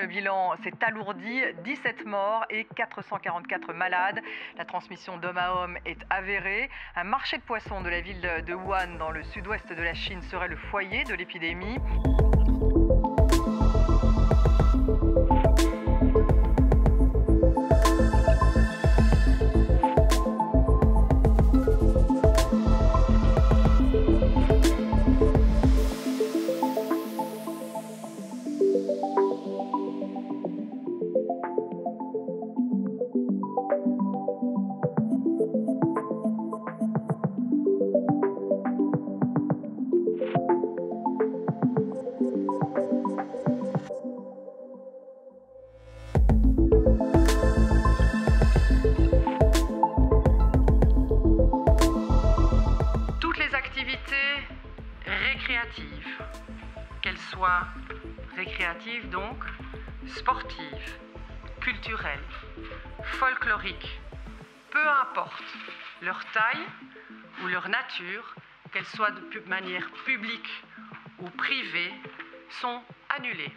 bilan s'est alourdi, 17 morts et 444 malades. La transmission d'homme à homme est avérée. Un marché de poissons de la ville de Wuhan, dans le sud-ouest de la Chine, serait le foyer de l'épidémie. Récréatives, qu'elles soient récréatives donc, sportives, culturelles, folkloriques, peu importe leur taille ou leur nature, qu'elles soient de manière publique ou privée, sont annulées.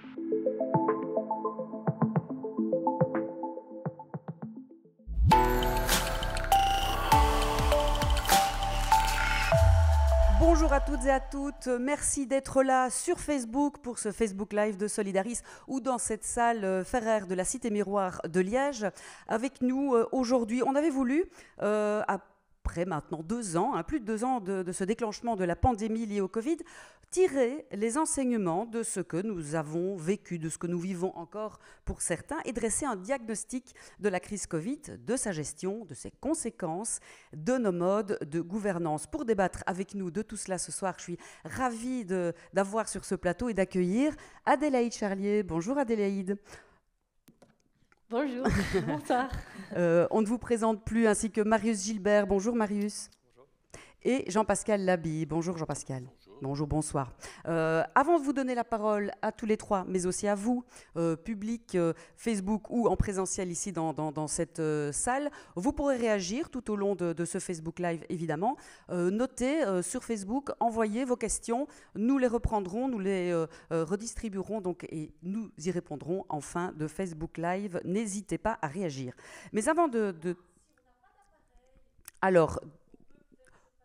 Bonjour à toutes et à toutes, merci d'être là sur Facebook pour ce Facebook Live de Solidaris ou dans cette salle Ferrer de la Cité Miroir de Liège. Avec nous aujourd'hui, on avait voulu, après maintenant 2 ans, plus de 2 ans de ce déclenchement de la pandémie liée au Covid, tirer les enseignements de ce que nous avons vécu, de ce que nous vivons encore pour certains et dresser un diagnostic de la crise Covid, de sa gestion, de ses conséquences, de nos modes de gouvernance. Pour débattre avec nous de tout cela ce soir, je suis ravie d'avoir sur ce plateau et d'accueillir Adélaïde Charlier. Bonjour Adélaïde. Bonjour, bonsoir. On ne vous présente plus, ainsi que Marius Gilbert. Bonjour Marius. Bonjour. Et Jean-Pascal Labille. Bonjour Jean-Pascal. Bonjour, bonsoir. Avant de vous donner la parole à tous les trois, mais aussi à vous, public, Facebook ou en présentiel ici dans cette salle, vous pourrez réagir tout au long de ce Facebook Live, évidemment. Notez sur Facebook, envoyez vos questions, nous les reprendrons, nous les redistribuerons donc, et nous y répondrons en fin de Facebook Live. N'hésitez pas à réagir. Mais avant Alors,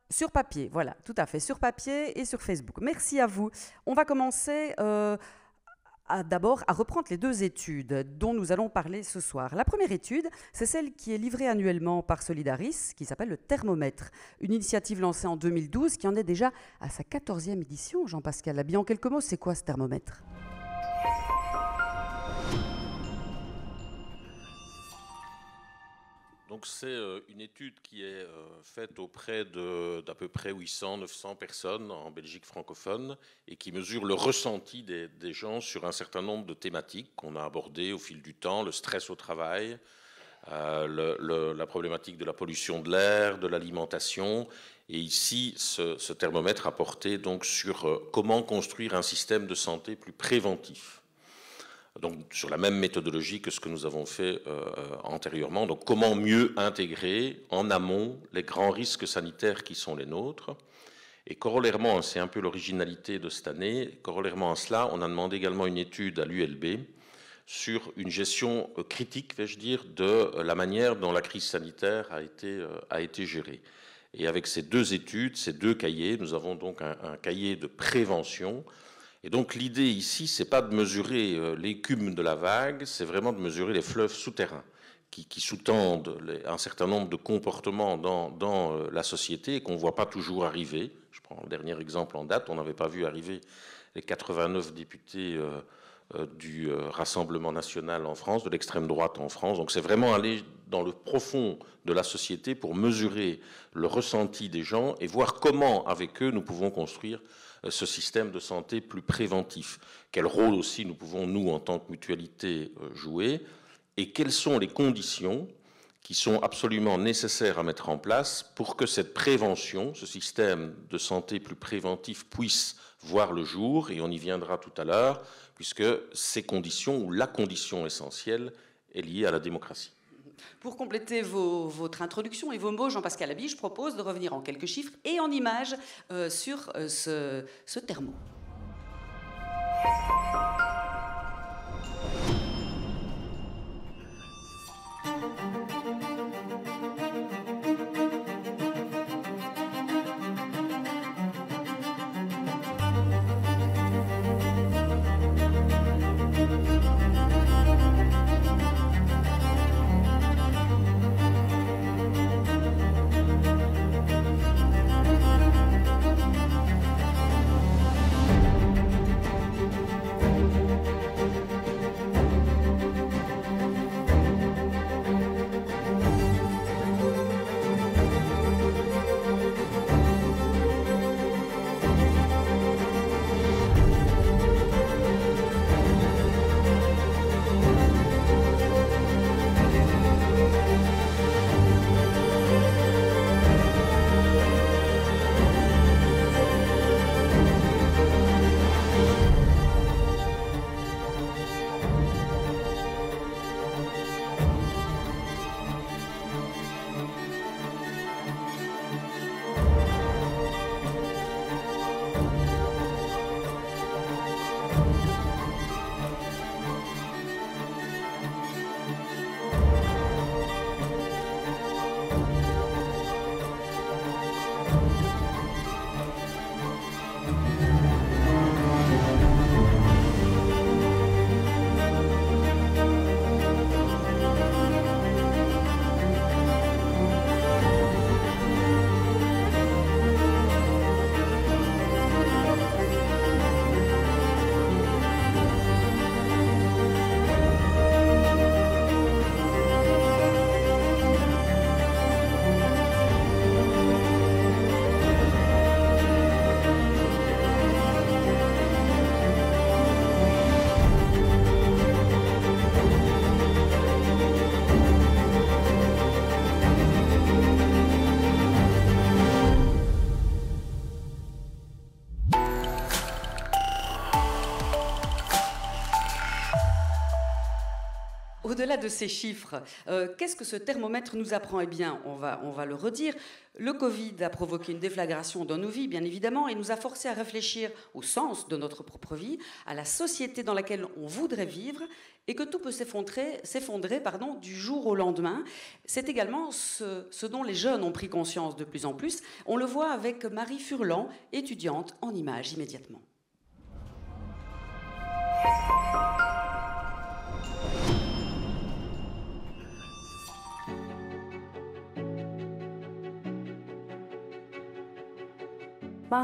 sur papier, voilà, tout à fait, sur papier et sur Facebook. Merci à vous. On va commencer d'abord à reprendre les 2 études dont nous allons parler ce soir. La première étude, c'est celle qui est livrée annuellement par Solidaris, qui s'appelle le thermomètre, une initiative lancée en 2012 qui en est déjà à sa 14e édition. Jean-Pascal Labille, en quelques mots, c'est quoi ce thermomètre ? Donc c'est une étude qui est faite auprès d'à peu près 800-900 personnes en Belgique francophone et qui mesure le ressenti des gens sur un certain nombre de thématiques qu'on a abordées au fil du temps, le stress au travail, la problématique de la pollution de l'air, de l'alimentation. Et ici, ce thermomètre a porté donc sur comment construire un système de santé plus préventif. Donc sur la même méthodologie que ce que nous avons fait antérieurement. Donc comment mieux intégrer en amont les grands risques sanitaires qui sont les nôtres. Et corollairement, c'est un peu l'originalité de cette année, corollairement à cela, on a demandé également une étude à l'ULB sur une gestion critique, vais-je dire, de la manière dont la crise sanitaire a été gérée. Et avec ces 2 études, ces 2 cahiers, nous avons donc un cahier de prévention. Et donc l'idée ici, c'est pas de mesurer l'écume de la vague, c'est vraiment de mesurer les fleuves souterrains qui sous-tendent un certain nombre de comportements dans la société et qu'on ne voit pas toujours arriver. Je prends le dernier exemple en date, on n'avait pas vu arriver les 89 députés du Rassemblement national en France, de l'extrême droite en France. Donc c'est vraiment aller dans le profond de la société pour mesurer le ressenti des gens et voir comment, avec eux, nous pouvons construire ce système de santé plus préventif. Quel rôle aussi nous pouvons, nous, en tant que mutualité, jouer et quelles sont les conditions qui sont absolument nécessaires à mettre en place pour que cette prévention, ce système de santé plus préventif puisse voir le jour, et on y viendra tout à l'heure, puisque ces conditions, ou la condition essentielle, est liée à la démocratie. Pour compléter votre introduction et vos mots, Jean-Pascal Labille, je propose de revenir en quelques chiffres et en images sur ce thermo. Au-delà de ces chiffres, qu'est-ce que ce thermomètre nous apprend? Eh bien, on va le redire. Le Covid a provoqué une déflagration dans nos vies, bien évidemment, et nous a forcé à réfléchir au sens de notre propre vie, à la société dans laquelle on voudrait vivre, et que tout peut s'effondrer du jour au lendemain. C'est également ce dont les jeunes ont pris conscience de plus en plus. On le voit avec Marie Furlan, étudiante en images immédiatement.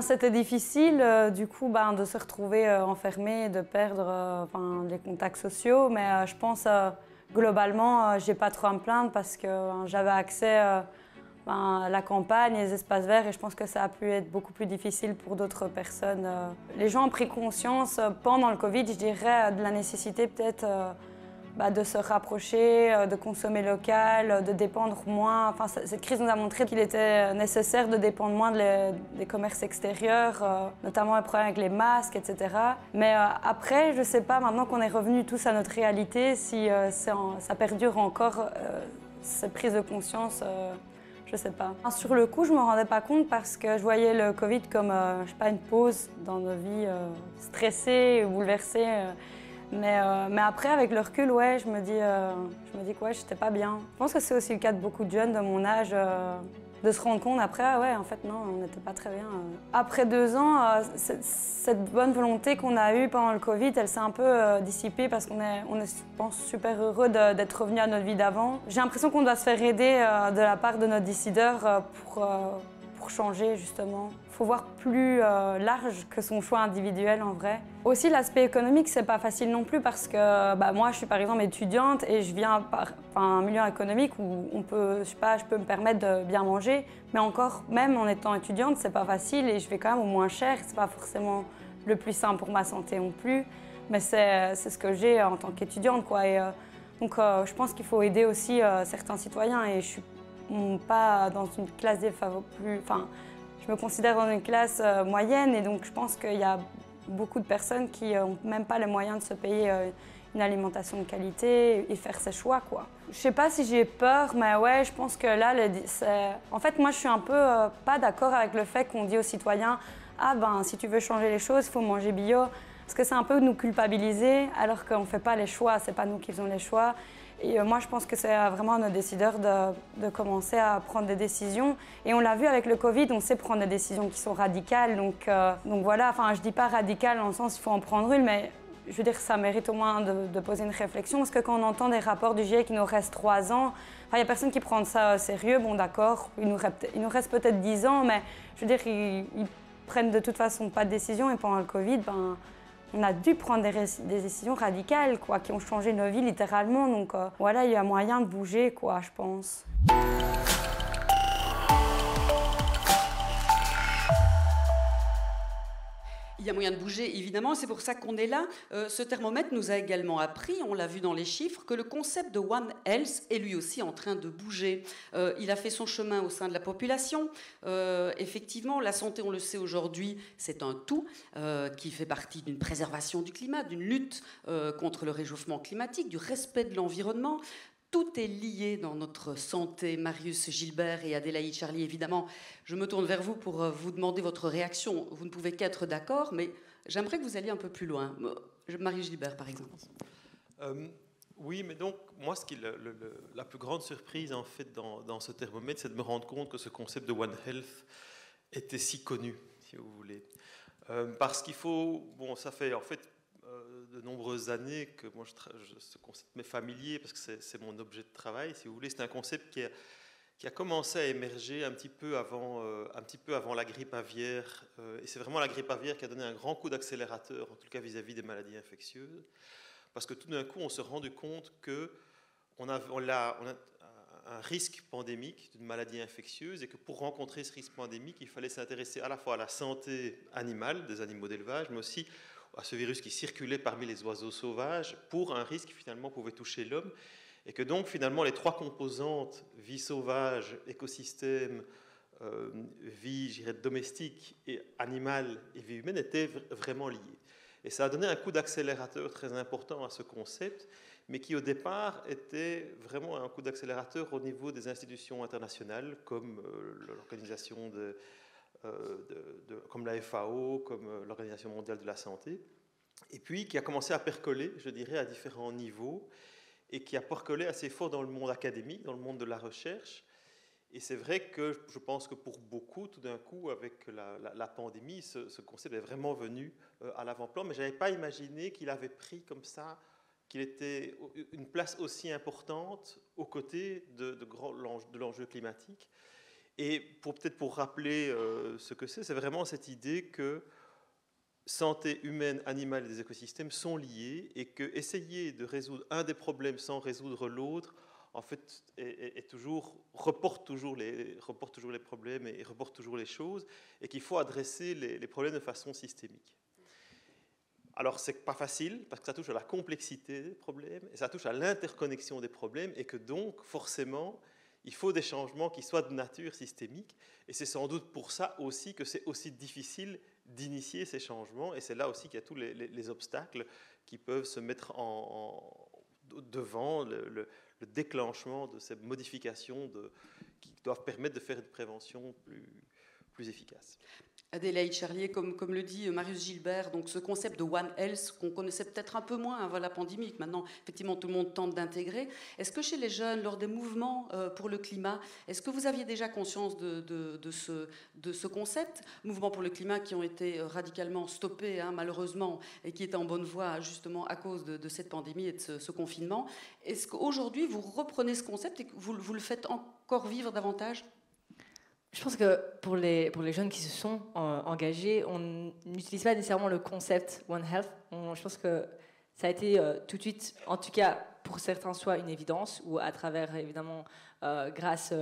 C'était difficile, du coup, de se retrouver enfermé, de perdre les contacts sociaux. Mais je pense, globalement, j'ai pas trop à me plaindre parce que j'avais accès à la campagne, les espaces verts, et je pense que ça a pu être beaucoup plus difficile pour d'autres personnes. Les gens ont pris conscience pendant le Covid, je dirais, de la nécessité peut-être de se rapprocher, de consommer local, de dépendre moins. Cette crise nous a montré qu'il était nécessaire de dépendre moins des commerces extérieurs, notamment les problèmes avec les masques, etc. Mais après, je ne sais pas, maintenant qu'on est revenus tous à notre réalité, si ça perdure encore, cette prise de conscience, je ne sais pas. Sur le coup, je ne me rendais pas compte parce que je voyais le Covid comme une pause dans nos vies stressées, bouleversées. Mais après, avec le recul, ouais, je me dis que ouais, j'étais pas bien. Je pense que c'est aussi le cas de beaucoup de jeunes de mon âge, de se rendre compte après, ah ouais, en fait, non, on n'était pas très bien. Après 2 ans, cette bonne volonté qu'on a eue pendant le Covid, elle s'est un peu dissipée parce qu'on est, je pense, super heureux d'être revenu à notre vie d'avant. J'ai l'impression qu'on doit se faire aider de la part de notre décideur pour changer, justement. Il faut voir plus large que son choix individuel, en vrai. Aussi, l'aspect économique, c'est pas facile non plus parce que moi, je suis par exemple étudiante et je viens un milieu économique où on peut, je sais pas, je peux me permettre de bien manger, mais encore, même en étant étudiante, c'est pas facile et je vais quand même au moins cher. C'est pas forcément le plus simple pour ma santé non plus, mais c'est ce que j'ai en tant qu'étudiante, quoi. Et, donc, je pense qu'il faut aider aussi certains citoyens et je suis pas dans une classe défavorisée. Je me considère dans une classe moyenne et donc je pense qu'il y a beaucoup de personnes qui n'ont même pas les moyens de se payer une alimentation de qualité et faire ses choix, quoi. Je sais pas si j'ai peur, mais ouais, je pense que là, en fait, moi, je suis un peu pas d'accord avec le fait qu'on dit aux citoyens « Ah si tu veux changer les choses, il faut manger bio ». Parce que c'est un peu nous culpabiliser alors qu'on ne fait pas les choix, c'est pas nous qui faisons les choix. Et moi, je pense que c'est vraiment à nos décideurs de commencer à prendre des décisions. Et on l'a vu avec le Covid, on sait prendre des décisions qui sont radicales. Donc voilà, je dis pas radicales dans le sens qu'il faut en prendre une, mais je veux dire que ça mérite au moins de poser une réflexion. Parce que quand on entend des rapports du GIEC, il nous reste 3 ans, il n'y a personne qui prend ça sérieux. Bon, d'accord, il nous reste peut-être 10 ans, mais je veux dire, ils prennent de toute façon pas de décision. Et pendant le Covid, on a dû prendre des décisions radicales, quoi, qui ont changé nos vies littéralement. Donc voilà, il y a moyen de bouger, quoi, je pense. Il y a moyen de bouger, évidemment, c'est pour ça qu'on est là. Ce thermomètre nous a également appris, on l'a vu dans les chiffres, que le concept de One Health est lui aussi en train de bouger. Il a fait son chemin au sein de la population. Effectivement, la santé, on le sait aujourd'hui, c'est un tout qui fait partie d'une préservation du climat, d'une lutte contre le réchauffement climatique, du respect de l'environnement. Tout est lié dans notre santé. Marius Gilbert et Adélaïde Charlier, évidemment, je me tourne vers vous pour vous demander votre réaction. Vous ne pouvez qu'être d'accord, mais J'aimerais que vous alliez un peu plus loin. Marie-Gilbert, par exemple. Oui, mais donc, moi, ce qui est la plus grande surprise, en fait, dans ce thermomètre, c'est de me rendre compte que ce concept de One Health était si connu, si vous voulez. Parce qu'il faut... Bon, ça fait, en fait, de nombreuses années que moi, ce concept m'est familier, parce que c'est mon objet de travail, si vous voulez. C'est un concept qui a commencé à émerger un petit peu avant la grippe aviaire. Et c'est vraiment la grippe aviaire qui a donné un grand coup d'accélérateur, en tout cas vis-à-vis des maladies infectieuses. Parce que tout d'un coup, on s'est rendu compte qu'on a un risque pandémique d'une maladie infectieuse et que pour rencontrer ce risque pandémique, il fallait s'intéresser à la fois à la santé animale des animaux d'élevage, mais aussi à ce virus qui circulait parmi les oiseaux sauvages pour un risque qui finalement pouvait toucher l'homme. Et que donc finalement les trois composantes, vie sauvage, écosystème, vie, je dirais, domestique et animale et vie humaine, étaient vraiment liées. Et ça a donné un coup d'accélérateur très important à ce concept, mais qui au départ était vraiment un coup d'accélérateur au niveau des institutions internationales, comme l'organisation comme la FAO, comme l'Organisation mondiale de la santé, et puis qui a commencé à percoler, je dirais, à différents niveaux, et qui a percolé assez fort dans le monde académique, dans le monde de la recherche. Et c'est vrai que je pense que pour beaucoup, tout d'un coup, avec la pandémie, ce concept est vraiment venu à l'avant-plan, mais je n'avais pas imaginé qu'il avait pris comme ça, qu'il était une place aussi importante aux côtés de l'enjeu climatique. Et peut-être pour rappeler ce que c'est vraiment cette idée que santé humaine, animale et des écosystèmes sont liés et que essayer de résoudre un des problèmes sans résoudre l'autre, en fait, reporte toujours les problèmes et reporte toujours les choses, et qu'il faut adresser les problèmes de façon systémique. Alors, c'est pas facile, parce que ça touche à la complexité des problèmes, et ça touche à l'interconnexion des problèmes, et que donc, forcément, il faut des changements qui soient de nature systémique, et c'est sans doute pour ça aussi que c'est aussi difficile d'initier ces changements, et c'est là aussi qu'il y a tous les obstacles qui peuvent se mettre devant le déclenchement de ces modifications qui doivent permettre de faire une prévention plus efficace. Adélaïde Charlier, comme le dit Marius Gilbert, donc ce concept de One Health qu'on connaissait peut-être un peu moins avant la pandémie, que maintenant effectivement tout le monde tente d'intégrer. Est-ce que chez les jeunes, lors des mouvements pour le climat, est-ce que vous aviez déjà conscience de ce concept, mouvements pour le climat qui ont été radicalement stoppés malheureusement et qui étaient en bonne voie justement à cause de cette pandémie et de ce confinement? Est-ce qu'aujourd'hui vous reprenez ce concept et que vous le faites encore vivre davantage? Je pense que pour les jeunes qui se sont engagés, on n'utilise pas nécessairement le concept One Health. Je pense que ça a été tout de suite, en tout cas pour certains, soit une évidence, ou à travers, évidemment, grâce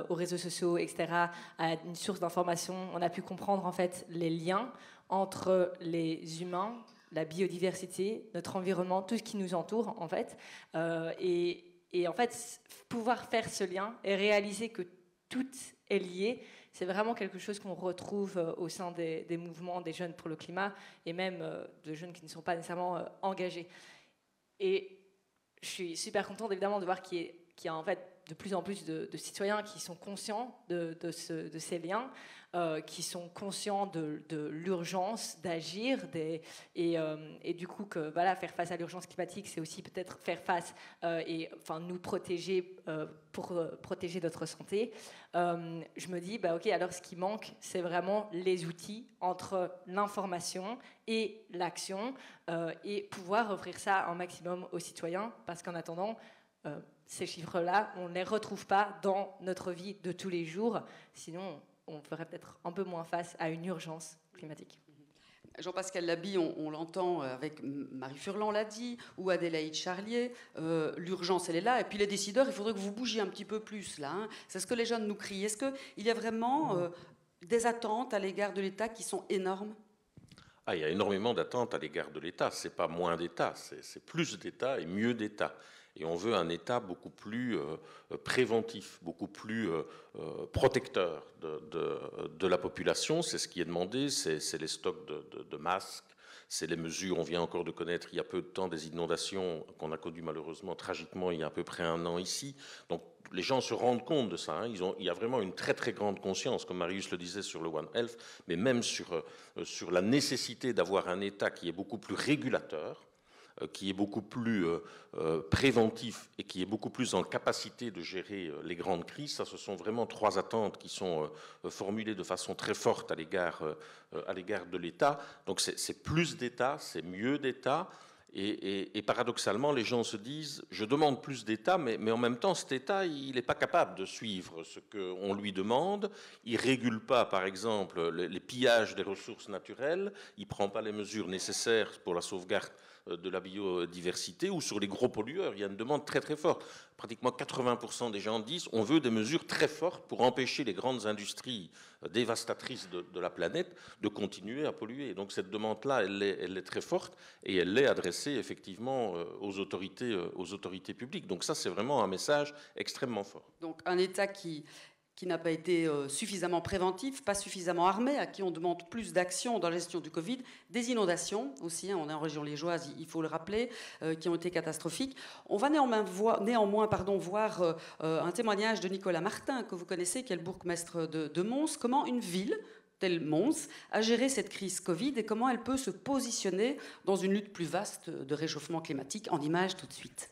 aux réseaux sociaux, etc., à une source d'information, on a pu comprendre en fait les liens entre les humains, la biodiversité, notre environnement, tout ce qui nous entoure en fait. Et en fait, pouvoir faire ce lien et réaliser que tout est lié, c'est vraiment quelque chose qu'on retrouve au sein des mouvements des jeunes pour le climat et même de jeunes qui ne sont pas nécessairement engagés. Et je suis super contente évidemment de voir qu'il y a en fait de plus en plus de citoyens qui sont conscients de ces liens, qui sont conscients de l'urgence d'agir et du coup que voilà, faire face à l'urgence climatique, c'est aussi peut-être faire face et enfin nous protéger pour protéger notre santé. Je me dis ok, alors ce qui manque, c'est vraiment les outils entre l'information et l'action et pouvoir offrir ça un maximum aux citoyens, parce qu'en attendant ces chiffres-là, on ne les retrouve pas dans notre vie de tous les jours, sinon on ferait peut-être un peu moins face à une urgence climatique. Jean-Pascal Labie, on l'entend avec Marie Furlan l'a dit, ou Adélaïde Charlier, l'urgence elle est là, et puis les décideurs, il faudrait que vous bougiez un petit peu plus là. C'est ce que les jeunes nous crient. Est-ce qu'il y a vraiment des attentes à l'égard de l'État qui sont énormes ? Il y a énormément d'attentes à l'égard de l'État. C'est pas moins d'État, c'est plus d'État et mieux d'État. Et on veut un État beaucoup plus préventif, beaucoup plus protecteur de la population. C'est ce qui est demandé, c'est les stocks de masques, c'est les mesures. On vient encore de connaître il y a peu de temps des inondations qu'on a connues malheureusement tragiquement il y a à peu près un an ici. Donc les gens se rendent compte de ça. Hein. Il y a vraiment une très très grande conscience, comme Marius le disait sur le One Health, mais même sur la nécessité d'avoir un État qui est beaucoup plus régulateur, qui est beaucoup plus préventif et qui est beaucoup plus en capacité de gérer les grandes crises. Ça, ce sont vraiment 3 attentes qui sont formulées de façon très forte à l'égard de l'État. Donc c'est plus d'État, c'est mieux d'État. Et paradoxalement, les gens se disent, je demande plus d'État, mais en même temps, cet État, il n'est pas capable de suivre ce qu'on lui demande. Il ne régule pas, par exemple, les pillages des ressources naturelles. Il ne prend pas les mesures nécessaires pour la sauvegarde de la biodiversité, ou sur les gros pollueurs. Il y a une demande très très forte. Pratiquement 80% des gens disent on veut des mesures très fortes pour empêcher les grandes industries dévastatrices de la planète de continuer à polluer. Donc cette demande-là, elle est très forte et elle est adressée effectivement aux autorités publiques. Donc ça, c'est vraiment un message extrêmement fort. Donc un État qui n'a pas été suffisamment préventif, pas suffisamment armé, à qui on demande plus d'action dans la gestion du Covid, des inondations aussi, hein, on est en région liégeoise, il faut le rappeler, qui ont été catastrophiques. On va néanmoins voir un témoignage de Nicolas Martin, que vous connaissez, qui est le bourgmestre de Mons. Comment une ville telle Mons a géré cette crise Covid et comment elle peut se positionner dans une lutte plus vaste de réchauffement climatique. En images tout de suite.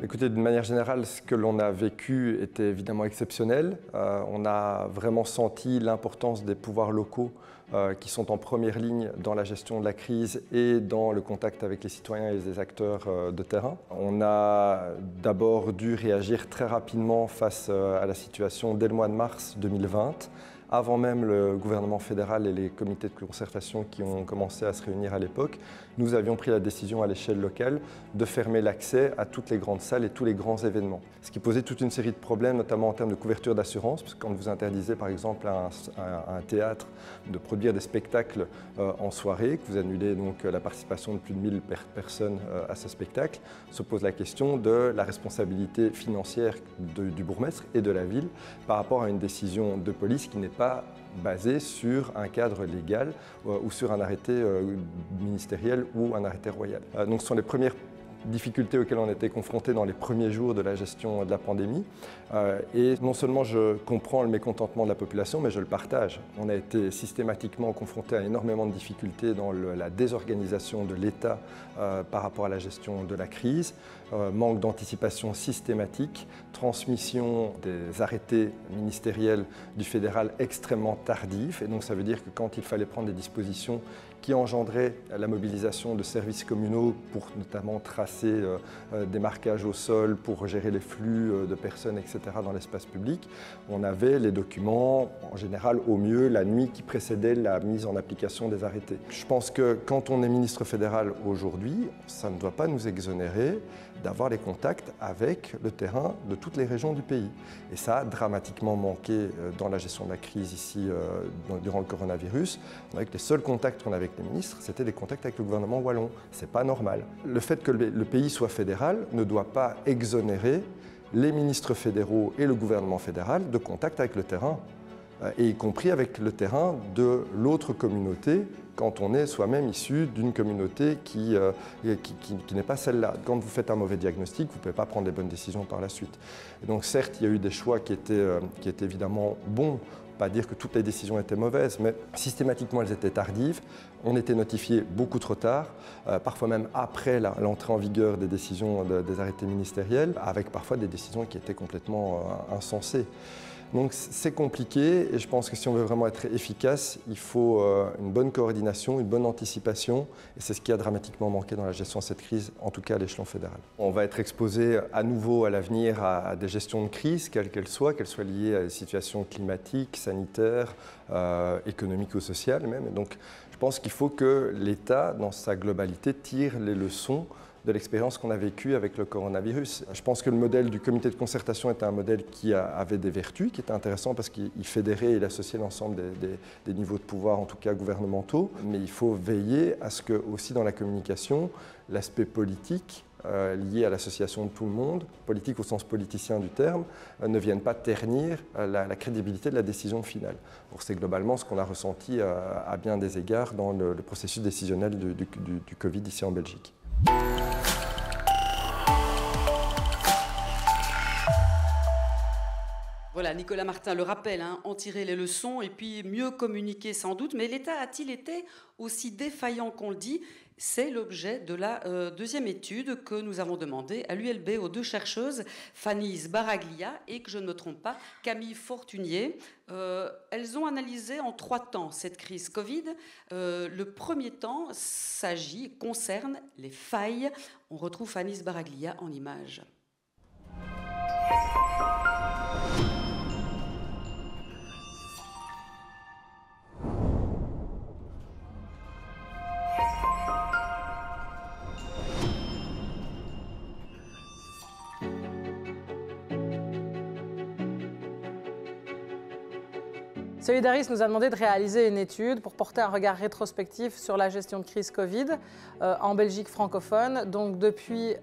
Écoutez, d'une manière générale, ce que l'on a vécu était évidemment exceptionnel. On a vraiment senti l'importance des pouvoirs locaux qui sont en première ligne dans la gestion de la crise et dans le contact avec les citoyens et les acteurs de terrain. On a d'abord dû réagir très rapidement face à la situation dès le mois de mars 2020. Avant même le gouvernement fédéral et les comités de concertation qui ont commencé à se réunir à l'époque, nous avions pris la décision à l'échelle locale de fermer l'accès à toutes les grandes salles et tous les grands événements. Ce qui posait toute une série de problèmes, notamment en termes de couverture d'assurance, parce que quand vous interdisez par exemple à un théâtre de produire des spectacles en soirée, que vous annulez donc la participation de plus de 1000 personnes à ce spectacle, se pose la question de la responsabilité financière du bourgmestre et de la ville par rapport à une décision de police qui n'est pas basé sur un cadre légal ou sur un arrêté ministériel ou un arrêté royal. Donc ce sont les premières difficultés auxquelles on était confrontés dans les premiers jours de la gestion de la pandémie. Et non seulement je comprends le mécontentement de la population, mais je le partage. On a été systématiquement confrontés à énormément de difficultés dans la désorganisation de l'État par rapport à la gestion de la crise, manque d'anticipation systématique, transmission des arrêtés ministériels du fédéral extrêmement tardifs. Et donc ça veut dire que quand il fallait prendre des dispositions qui engendraient la mobilisation de services communaux pour notamment tracer des marquages au sol, pour gérer les flux de personnes, etc. dans l'espace public, on avait les documents, en général au mieux, la nuit qui précédait la mise en application des arrêtés. Je pense que quand on est ministre fédéral aujourd'hui, ça ne doit pas nous exonérer d'avoir les contacts avec le terrain de toutes les régions du pays. Et ça a dramatiquement manqué dans la gestion de la crise ici durant le coronavirus. Avec les seuls contacts qu'on avait avec les ministres, c'était des contacts avec le gouvernement wallon. C'est pas normal. Le fait que le pays soit fédéral ne doit pas exonérer les ministres fédéraux et le gouvernement fédéral de contact avec le terrain, et y compris avec le terrain de l'autre communauté quand on est soi-même issu d'une communauté qui n'est pas celle-là. Quand vous faites un mauvais diagnostic, vous ne pouvez pas prendre les bonnes décisions par la suite. Et donc certes, il y a eu des choix qui étaient évidemment bons, pas dire que toutes les décisions étaient mauvaises, mais systématiquement elles étaient tardives. On était notifié beaucoup trop tard, parfois même après l'entrée en vigueur des décisions des arrêtés ministériels, avec parfois des décisions qui étaient complètement insensées. Donc c'est compliqué et je pense que si on veut vraiment être efficace, il faut une bonne coordination, une bonne anticipation et c'est ce qui a dramatiquement manqué dans la gestion de cette crise, en tout cas à l'échelon fédéral. On va être exposé à nouveau à l'avenir à des gestions de crise, quelles qu'elles soient liées à des situations climatiques, sanitaires, économiques ou sociales même. Et donc je pense qu'il faut que l'État, dans sa globalité, tire les leçons de l'expérience qu'on a vécue avec le coronavirus. Je pense que le modèle du comité de concertation était un modèle qui avait des vertus, qui était intéressant parce qu'il fédérait et il associait l'ensemble des niveaux de pouvoir, en tout cas gouvernementaux. Mais il faut veiller à ce que, aussi dans la communication, l'aspect politique liées à l'association de tout le monde, politique au sens politicien du terme, ne viennent pas ternir la crédibilité de la décision finale. C'est globalement ce qu'on a ressenti à bien des égards dans le processus décisionnel du Covid ici en Belgique. Voilà, Nicolas Martin le rappelle, hein, en tirer les leçons et puis mieux communiquer sans doute. Mais l'État a-t-il été aussi défaillant qu'on le dit? C'est l'objet de la deuxième étude que nous avons demandée à l'ULB aux deux chercheuses, Fanny Sbaraglia et, que je ne me trompe pas, Camille Fortunier. Elles ont analysé en 3 temps cette crise Covid. Le premier temps concerne les failles. On retrouve Fanny Sbaraglia en images. Solidaris nous a demandé de réaliser une étude pour porter un regard rétrospectif sur la gestion de crise Covid en Belgique francophone, donc depuis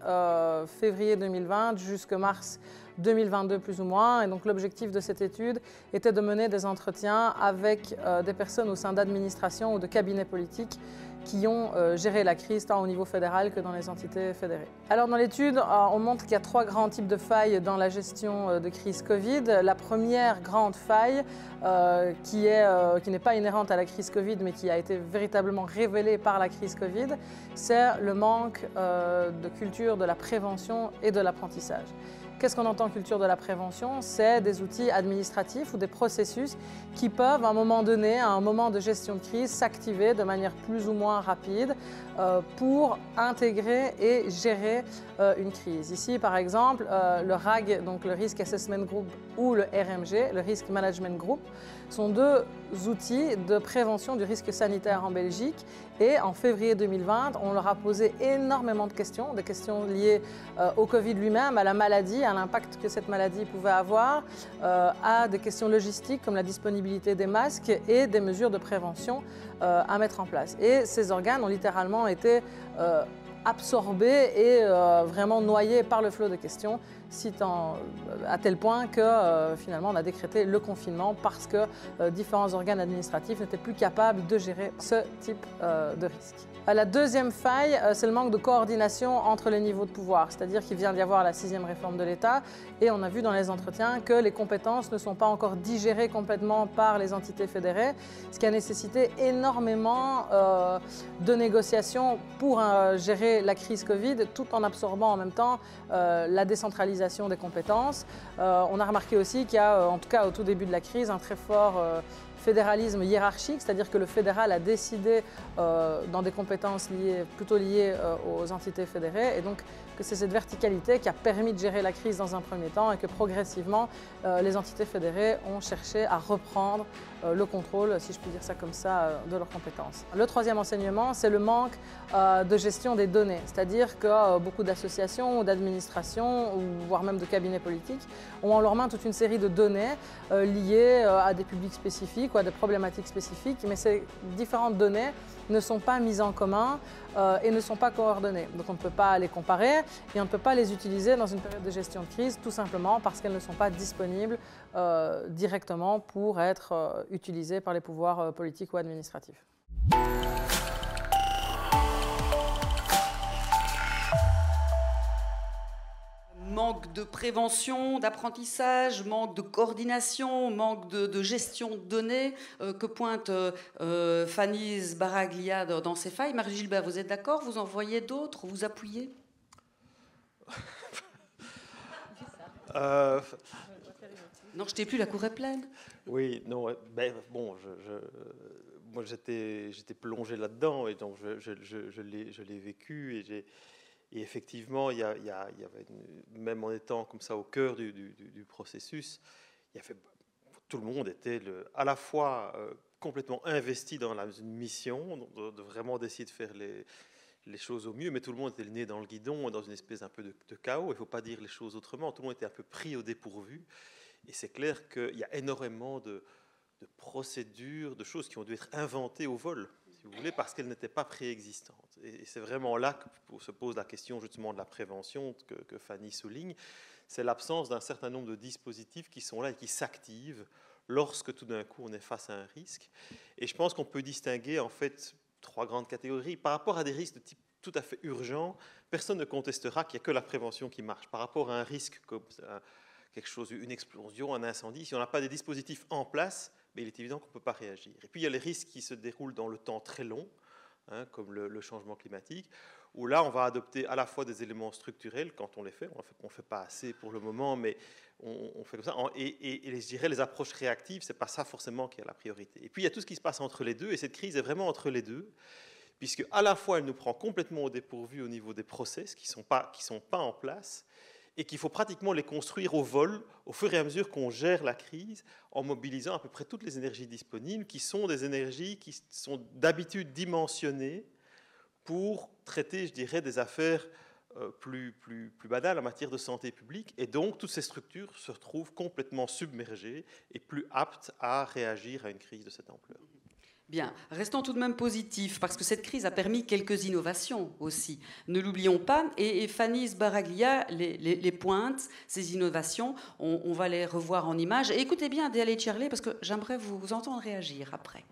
février 2020 jusqu'à mars 2022 plus ou moins. Et donc l'objectif de cette étude était de mener des entretiens avec des personnes au sein d'administrations ou de cabinets politiques qui ont géré la crise tant au niveau fédéral que dans les entités fédérées. Alors dans l'étude, on montre qu'il y a 3 grands types de failles dans la gestion de crise Covid. La première grande faille, qui n'est pas inhérente à la crise Covid, mais qui a été véritablement révélée par la crise Covid, c'est le manque de culture de la prévention et de l'apprentissage. Qu'est-ce qu'on entend culture de la prévention? C'est des outils administratifs ou des processus qui peuvent, à un moment donné, à un moment de gestion de crise, s'activer de manière plus ou moins rapide pour intégrer et gérer une crise. Ici, par exemple, le RAG, donc le Risk Assessment Group, ou le RMG, le Risk Management Group, sont 2 outils de prévention du risque sanitaire en Belgique. Et en février 2020, on leur a posé énormément de questions, des questions liées au Covid lui-même, à la maladie, à l'impact que cette maladie pouvait avoir, à des questions logistiques comme la disponibilité des masques et des mesures de prévention à mettre en place. Et ces organes ont littéralement été absorbés et vraiment noyés par le flot de questions, à tel point que finalement on a décrété le confinement parce que différents organes administratifs n'étaient plus capables de gérer ce type de risque. La deuxième faille, c'est le manque de coordination entre les niveaux de pouvoir, c'est-à-dire qu'il vient d'y avoir la 6e réforme de l'État et on a vu dans les entretiens que les compétences ne sont pas encore digérées complètement par les entités fédérées, ce qui a nécessité énormément de négociations pour gérer la crise Covid tout en absorbant en même temps la décentralisation des compétences. On a remarqué aussi qu'il y a, en tout cas au tout début de la crise, un très fort fédéralisme hiérarchique, c'est-à-dire que le fédéral a décidé dans des compétences plutôt liées aux entités fédérées, et donc que c'est cette verticalité qui a permis de gérer la crise dans un premier temps et que progressivement les entités fédérées ont cherché à reprendre le contrôle, si je puis dire ça comme ça, de leurs compétences. Le troisième enseignement, c'est le manque de gestion des données, c'est-à-dire que beaucoup d'associations ou d'administrations, voire même de cabinets politiques, ont en leur main toute une série de données liées à des publics spécifiques ou à des problématiques spécifiques, mais ces différentes données ne sont pas mises en commun et ne sont pas coordonnées. Donc on ne peut pas les comparer et on ne peut pas les utiliser dans une période de gestion de crise, tout simplement parce qu'elles ne sont pas disponibles directement pour être utilisées par les pouvoirs politiques ou administratifs. Manque de prévention, d'apprentissage, manque de coordination, manque de gestion de données que pointe Fanny Sbaraglia dans ses failles. Marie Gilbert, vous êtes d'accord? Vous en voyez d'autres? Vous appuyez? Non, je t'ai plus, la cour est pleine. Oui, non, ben, bon, moi j'étais plongé là-dedans et donc je l'ai vécu et effectivement, il y avait même en étant comme ça au cœur du processus, tout le monde était à la fois complètement investi dans une mission, de vraiment d'essayer de faire les choses au mieux, mais tout le monde était le nez dans le guidon, dans une espèce un peu de chaos. Il ne faut pas dire les choses autrement. Tout le monde était un peu pris au dépourvu. Et c'est clair qu'il y a énormément de procédures, de choses qui ont dû être inventées au vol, si si vous voulez, parce qu'elles n'étaient pas préexistantes. Et c'est vraiment là que se pose la question justement de la prévention que Fanny souligne. C'est l'absence d'un certain nombre de dispositifs qui sont là et qui s'activent lorsque tout d'un coup on est face à un risque. Et je pense qu'on peut distinguer en fait 3 grandes catégories. Par rapport à des risques de type tout à fait urgent, personne ne contestera qu'il n'y a que la prévention qui marche. Par rapport à un risque comme quelque chose, une explosion, un incendie, si on n'a pas des dispositifs en place, mais il est évident qu'on ne peut pas réagir. Et puis il y a les risques qui se déroulent dans le temps très long, comme le changement climatique, où là on va adopter à la fois des éléments structurels quand on les fait, on ne fait pas assez pour le moment, mais on fait comme ça, et je dirais les approches réactives, ce n'est pas ça forcément qui est la priorité. Et puis il y a tout ce qui se passe entre les deux, et cette crise est vraiment entre les deux, puisque à la fois elle nous prend complètement au dépourvu au niveau des process qui sont pas en place, et qu'il faut pratiquement les construire au vol au fur et à mesure qu'on gère la crise en mobilisant à peu près toutes les énergies disponibles, qui sont des énergies qui sont d'habitude dimensionnées pour traiter, je dirais, des affaires plus banales en matière de santé publique. Et donc, toutes ces structures se retrouvent complètement submergées et plus aptes à réagir à une crise de cette ampleur. Bien, restons tout de même positifs, parce que cette crise a permis quelques innovations aussi. Ne l'oublions pas, et Fanny Sbaraglia les pointe, ces innovations, on va les revoir en images. Et écoutez bien Adélaïde Charlet, parce que j'aimerais vous entendre réagir après.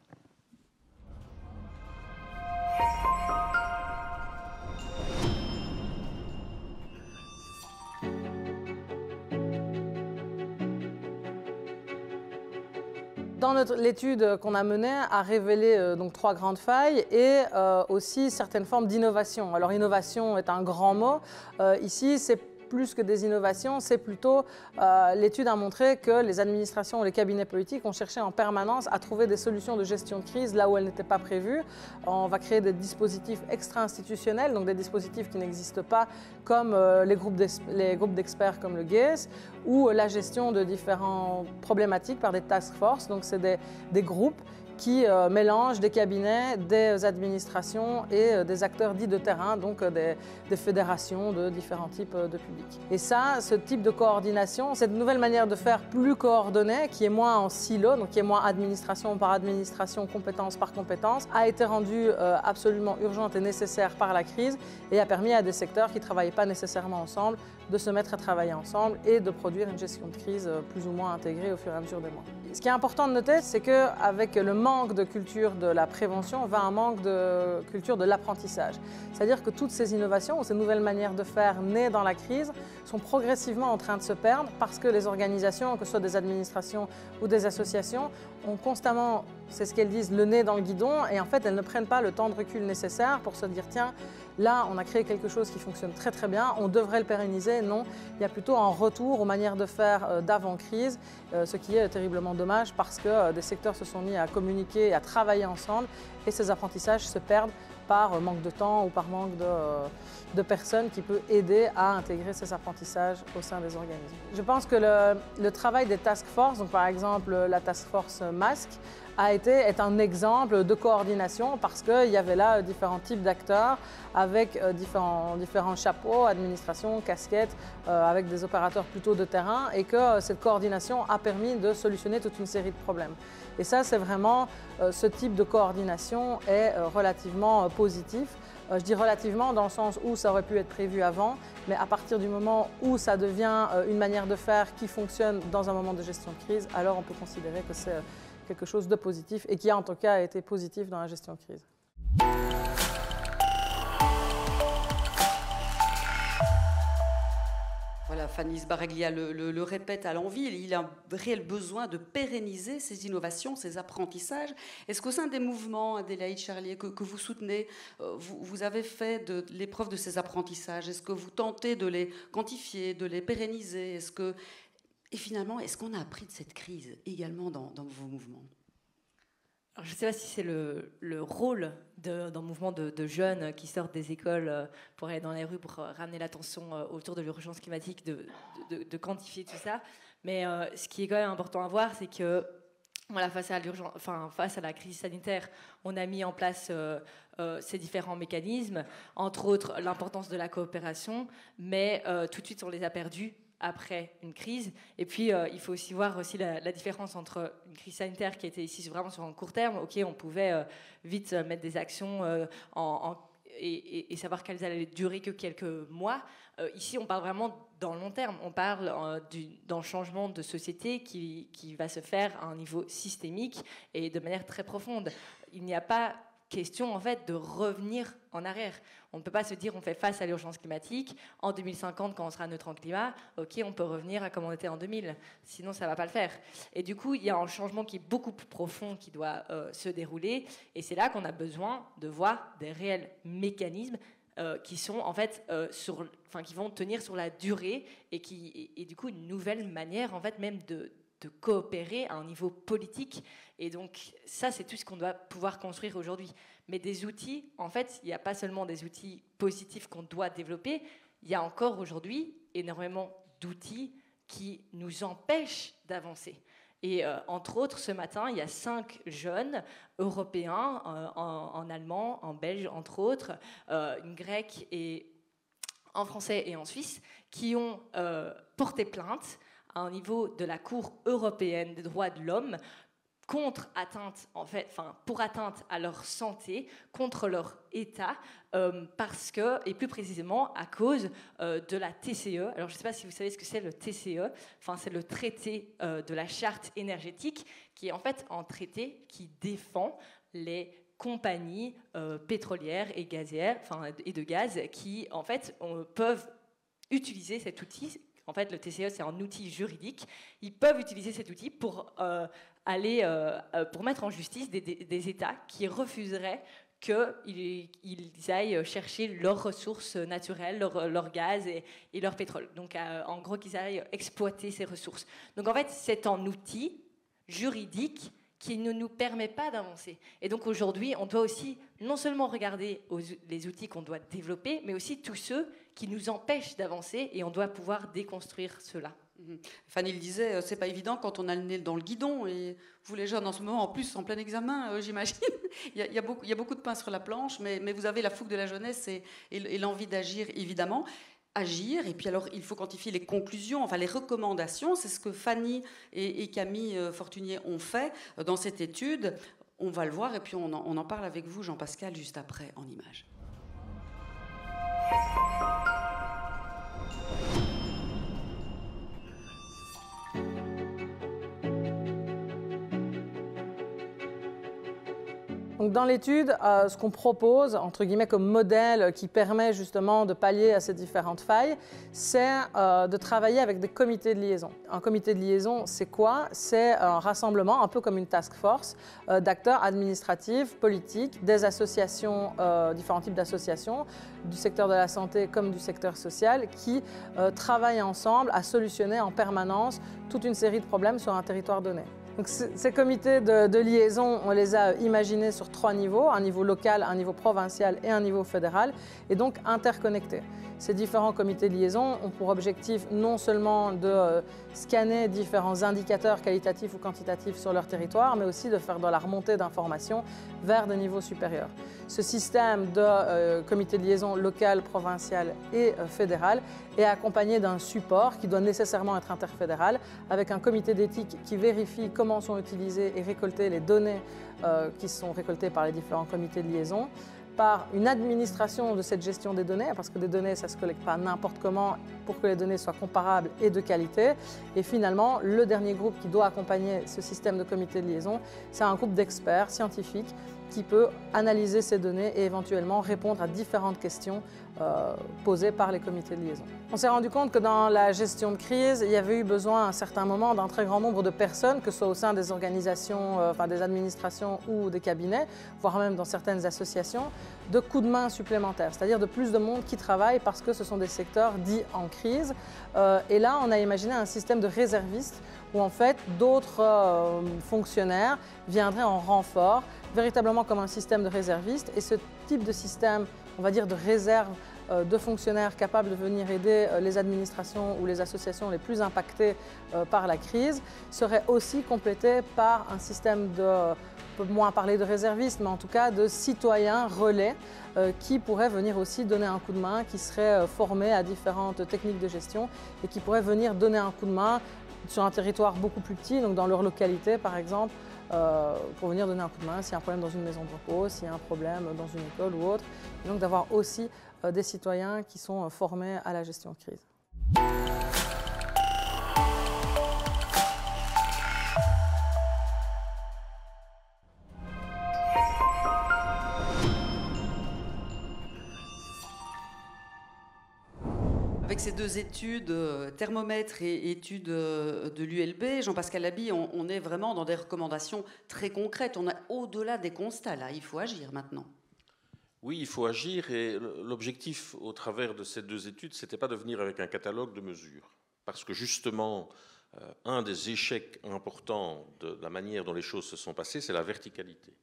Dans l'étude qu'on a menée, a révélé donc 3 grandes failles et aussi certaines formes d'innovation. Alors innovation est un grand mot. Ici, c'est plus que des innovations, c'est plutôt l'étude a montré que les administrations ou les cabinets politiques ont cherché en permanence à trouver des solutions de gestion de crise là où elles n'étaient pas prévues. On va créer des dispositifs extra-institutionnels, donc des dispositifs qui n'existent pas, comme les groupes d'experts comme le GAES, ou la gestion de différentes problématiques par des task force. Donc c'est des groupes qui mélangent des cabinets, des administrations et des acteurs dits de terrain, donc des fédérations de différents types de publics. Et ça, ce type de coordination, cette nouvelle manière de faire plus coordonnée, qui est moins en silo, donc qui est moins administration par administration, compétence par compétence, a été rendue absolument urgente et nécessaire par la crise et a permis à des secteurs qui ne travaillaient pas nécessairement ensemble de se mettre à travailler ensemble et de produire une gestion de crise plus ou moins intégrée au fur et à mesure des mois. Ce qui est important de noter, c'est qu'avec le manque de culture de la prévention, va un manque de culture de l'apprentissage. C'est-à-dire que toutes ces innovations ou ces nouvelles manières de faire nées dans la crise sont progressivement en train de se perdre parce que les organisations, que ce soit des administrations ou des associations, ont constamment, c'est ce qu'elles disent, le nez dans le guidon et en fait elles ne prennent pas le temps de recul nécessaire pour se dire tiens, là on a créé quelque chose qui fonctionne très très bien, on devrait le pérenniser. Non, il y a plutôt un retour aux manières de faire d'avant-crise, ce qui est terriblement dommage parce que des secteurs se sont mis à communiquer et à travailler ensemble et ces apprentissages se perdent par manque de temps ou par manque de personnes qui peut aider à intégrer ces apprentissages au sein des organismes. Je pense que le travail des task force, donc par exemple la task force masque, est un exemple de coordination parce qu'il y avait là différents types d'acteurs avec différents chapeaux, administration, casquettes, avec des opérateurs plutôt de terrain et que cette coordination a permis de solutionner toute une série de problèmes. Et ça, c'est vraiment, ce type de coordination est relativement positif. Je dis relativement dans le sens où ça aurait pu être prévu avant, mais à partir du moment où ça devient une manière de faire qui fonctionne dans un moment de gestion de crise, alors on peut considérer que c'est quelque chose de positif et qui a en tout cas été positif dans la gestion de crise. Voilà, Fanny Sbaraglia le répète à l'envi, il y a un réel besoin de pérenniser ces innovations, ces apprentissages. Est-ce qu'au sein des mouvements, Adélaïde Charlier, que vous soutenez, vous avez fait de l'épreuve de ces apprentissages? Est-ce que vous tentez de les quantifier, de les pérenniser? Et finalement, est-ce qu'on a appris de cette crise également dans vos mouvements? Alors, je ne sais pas si c'est le rôle d'un mouvement de jeunes qui sortent des écoles pour aller dans les rues, pour ramener l'attention autour de l'urgence climatique, de quantifier tout ça. Mais ce qui est quand même important à voir, c'est que voilà, face à la crise sanitaire, on a mis en place ces différents mécanismes, entre autres l'importance de la coopération, mais tout de suite on les a perdus après une crise. Et puis, il faut aussi voir aussi la différence entre une crise sanitaire qui était ici vraiment sur un court terme. OK, on pouvait vite mettre des actions et savoir qu'elles allaient durer que quelques mois. Ici, on parle vraiment dans le long terme. On parle d'un changement de société qui va se faire à un niveau systémique et de manière très profonde. Il n'y a pas question en fait de revenir en arrière. On ne peut pas se dire on fait face à l'urgence climatique. En 2050, quand on sera neutre en climat, ok, on peut revenir à comme on était en 2000. Sinon, ça ne va pas le faire. Et du coup, il y a un changement qui est beaucoup plus profond qui doit se dérouler. Et c'est là qu'on a besoin de voir des réels mécanismes qui sont en fait qui vont tenir sur la durée et du coup une nouvelle manière en fait même de coopérer à un niveau politique. Et donc ça, c'est tout ce qu'on doit pouvoir construire aujourd'hui. Mais des outils, en fait, il n'y a pas seulement des outils positifs qu'on doit développer, il y a encore aujourd'hui énormément d'outils qui nous empêchent d'avancer. Et entre autres, ce matin, il y a 5 jeunes européens, en allemand, en belge, entre autres, une grecque et en français et en suisse, qui ont porté plainte à un niveau de la Cour européenne des droits de l'homme pour atteinte à leur santé, contre leur état, parce que, et plus précisément à cause de la TCE. Alors je ne sais pas si vous savez ce que c'est le TCE, c'est le traité de la charte énergétique, qui est en fait un traité qui défend les compagnies pétrolières et gazières, et de gaz, qui en fait peuvent utiliser cet outil. En fait, le TCE, c'est un outil juridique. Ils peuvent utiliser cet outil pour pour mettre en justice des États qui refuseraient qu'ils aillent chercher leurs ressources naturelles, leur gaz et leur pétrole. Donc, en gros, qu'ils aillent exploiter ces ressources. Donc, en fait, c'est un outil juridique qui ne nous permet pas d'avancer. Et donc, aujourd'hui, on doit aussi non seulement regarder les outils qu'on doit développer, mais aussi tous ceux qui nous empêchent d'avancer, et on doit pouvoir déconstruire cela. Fanny le disait, c'est pas évident quand on a le nez dans le guidon, et vous les jeunes en ce moment, en plus en plein examen, j'imagine, il y a beaucoup de pain sur la planche, mais vous avez la fougue de la jeunesse et l'envie d'agir, évidemment. Agir, et puis alors il faut quantifier les conclusions, les recommandations, c'est ce que Fanny et Camille Fortunier ont fait dans cette étude. On va le voir et puis on en parle avec vous, Jean-Pascal, juste après en images. Donc dans l'étude, ce qu'on propose, entre guillemets, comme modèle qui permet justement de pallier à ces différentes failles, c'est de travailler avec des comités de liaison. Un comité de liaison, c'est quoi? C'est un rassemblement, un peu comme une task force, d'acteurs administratifs, politiques, des associations, différents types d'associations, du secteur de la santé comme du secteur social, qui travaillent ensemble à solutionner en permanence toute une série de problèmes sur un territoire donné. Donc, ces comités de liaison, on les a imaginés sur 3 niveaux, un niveau local, un niveau provincial et un niveau fédéral, et donc interconnectés. Ces différents comités de liaison ont pour objectif non seulement de scanner différents indicateurs qualitatifs ou quantitatifs sur leur territoire, mais aussi de faire de la remontée d'informations vers des niveaux supérieurs. Ce système de comité de liaison local, provincial et fédéral est accompagné d'un support qui doit nécessairement être interfédéral, avec un comité d'éthique qui vérifie comment sont utilisées et récoltées les données qui sont récoltées par les différents comités de liaison, par une administration de cette gestion des données, parce que des données, ça ne se collecte pas n'importe comment, pour que les données soient comparables et de qualité. Et finalement, le dernier groupe qui doit accompagner ce système de comité de liaison, c'est un groupe d'experts scientifiques qui peut analyser ces données et éventuellement répondre à différentes questions posées par les comités de liaison. On s'est rendu compte que dans la gestion de crise, il y avait eu besoin à un certain moment d'un très grand nombre de personnes, que ce soit au sein des organisations, des administrations ou des cabinets, voire même dans certaines associations, de coups de main supplémentaires, c'est-à-dire de plus de monde qui travaille parce que ce sont des secteurs dits en crise. Et là, on a imaginé un système de réservistes où en fait d'autres fonctionnaires viendraient en renfort, véritablement comme un système de réservistes. Et ce type de système, on va dire de réserve de fonctionnaires capables de venir aider les administrations ou les associations les plus impactées par la crise serait aussi complété par un système de, on peut moins parler de réservistes, mais en tout cas de citoyens relais qui pourraient venir aussi donner un coup de main, qui seraient formés à différentes techniques de gestion et qui pourraient venir donner un coup de main sur un territoire beaucoup plus petit, donc dans leur localité par exemple, pour venir donner un coup de main s'il y a un problème dans une maison de repos, s'il y a un problème dans une école ou autre. Et donc d'avoir aussi des citoyens qui sont formés à la gestion de crise. Avec ces deux études, thermomètre et études de l'ULB, Jean-Pascal Laby, on est vraiment dans des recommandations très concrètes. On est au-delà des constats, là. Il faut agir maintenant. Oui, il faut agir et l'objectif au travers de ces deux études, ce n'était pas de venir avec un catalogue de mesures. Parce que justement, un des échecs importants de la manière dont les choses se sont passées, c'est la verticalité.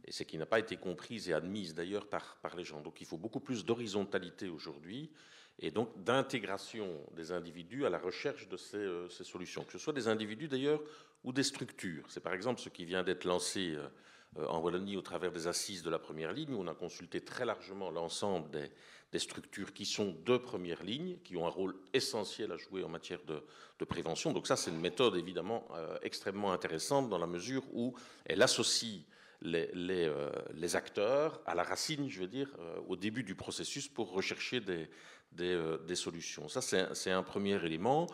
Et c'est qui n'a pas été comprise et admise d'ailleurs par les gens. Donc il faut beaucoup plus d'horizontalité aujourd'hui et donc d'intégration des individus à la recherche de ces solutions, que ce soit des individus d'ailleurs ou des structures. C'est par exemple ce qui vient d'être lancé en Wallonie au travers des assises de la première ligne, où on a consulté très largement l'ensemble des structures qui sont de première ligne, qui ont un rôle essentiel à jouer en matière de prévention. Donc ça, c'est une méthode évidemment extrêmement intéressante dans la mesure où elle associe les acteurs à la racine, je veux dire, au début du processus pour rechercher des solutions. Ça, c'est un premier élément.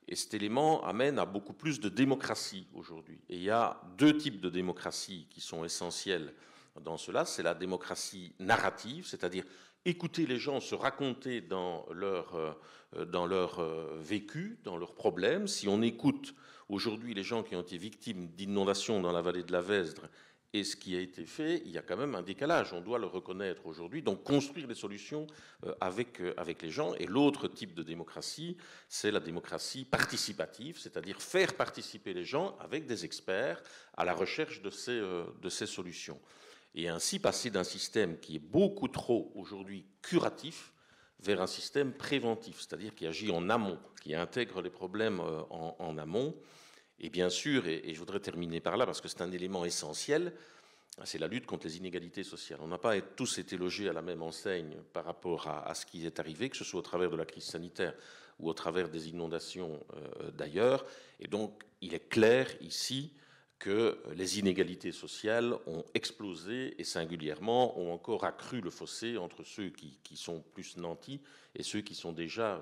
Et cet élément amène à beaucoup plus de démocratie aujourd'hui. Et il y a deux types de démocratie qui sont essentiels dans cela. C'est la démocratie narrative, c'est-à-dire écouter les gens se raconter dans leur vécu, dans leurs problèmes. Si on écoute aujourd'hui les gens qui ont été victimes d'inondations dans la vallée de la Vesdre, et ce qui a été fait, il y a quand même un décalage, on doit le reconnaître aujourd'hui. Donc construire des solutions avec les gens. Et l'autre type de démocratie, c'est la démocratie participative, c'est-à-dire faire participer les gens avec des experts à la recherche de ces solutions. Et ainsi passer d'un système qui est beaucoup trop aujourd'hui curatif vers un système préventif, c'est-à-dire qui agit en amont, qui intègre les problèmes en amont. Et bien sûr, et je voudrais terminer par là, parce que c'est un élément essentiel, c'est la lutte contre les inégalités sociales. On n'a pas tous été logés à la même enseigne par rapport à ce qui est arrivé, que ce soit au travers de la crise sanitaire ou au travers des inondations d'ailleurs. Et donc, il est clair ici que les inégalités sociales ont explosé et singulièrement ont encore accru le fossé entre ceux qui sont plus nantis et ceux qui sont déjà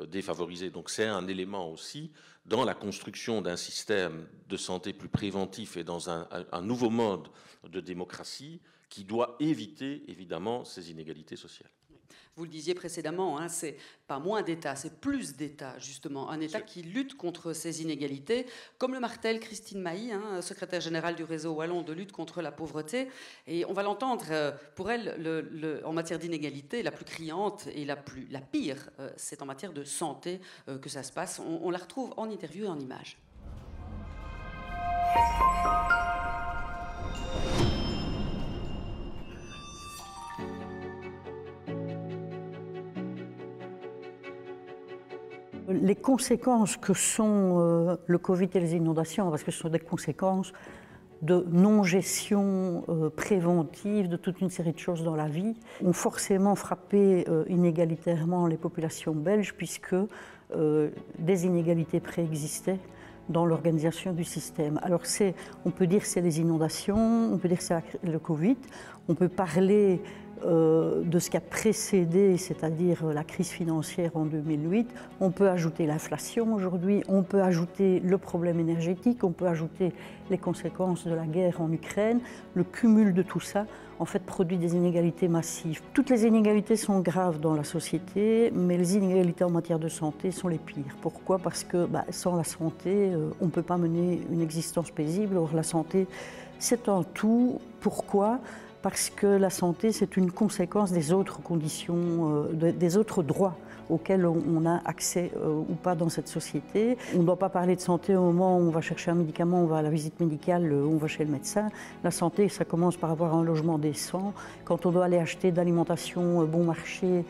défavorisés. Donc c'est un élément aussi dans la construction d'un système de santé plus préventif et dans un nouveau mode de démocratie qui doit éviter évidemment ces inégalités sociales. Vous le disiez précédemment, hein, c'est pas moins d'État, c'est plus d'État, justement. Un État qui lutte contre ces inégalités, comme le martèle Christine Mailly, hein, secrétaire générale du réseau wallon de lutte contre la pauvreté. Et on va l'entendre, pour elle, en matière d'inégalité, la plus criante et la pire, c'est en matière de santé que ça se passe. On la retrouve en interview et en images. Les conséquences que sont le Covid et les inondations, parce que ce sont des conséquences de non-gestion préventive de toute une série de choses dans la vie, ont forcément frappé inégalitairement les populations belges, puisque des inégalités préexistaient dans l'organisation du système. Alors on peut dire que c'est les inondations, on peut dire que c'est le Covid, on peut parler de ce qui a précédé, c'est-à-dire la crise financière en 2008. On peut ajouter l'inflation aujourd'hui, on peut ajouter le problème énergétique, on peut ajouter les conséquences de la guerre en Ukraine. Le cumul de tout ça, en fait, produit des inégalités massives. Toutes les inégalités sont graves dans la société, mais les inégalités en matière de santé sont les pires. Pourquoi ? Parce que sans la santé, on ne peut pas mener une existence paisible. Or, la santé, c'est un tout. Pourquoi ? Parce que la santé, c'est une conséquence des autres conditions, des autres droits auxquels on a accès ou pas dans cette société. On ne doit pas parler de santé au moment où on va chercher un médicament, on va à la visite médicale, on va chez le médecin. La santé, ça commence par avoir un logement décent. Quand on doit aller acheter de l'alimentation bon marché,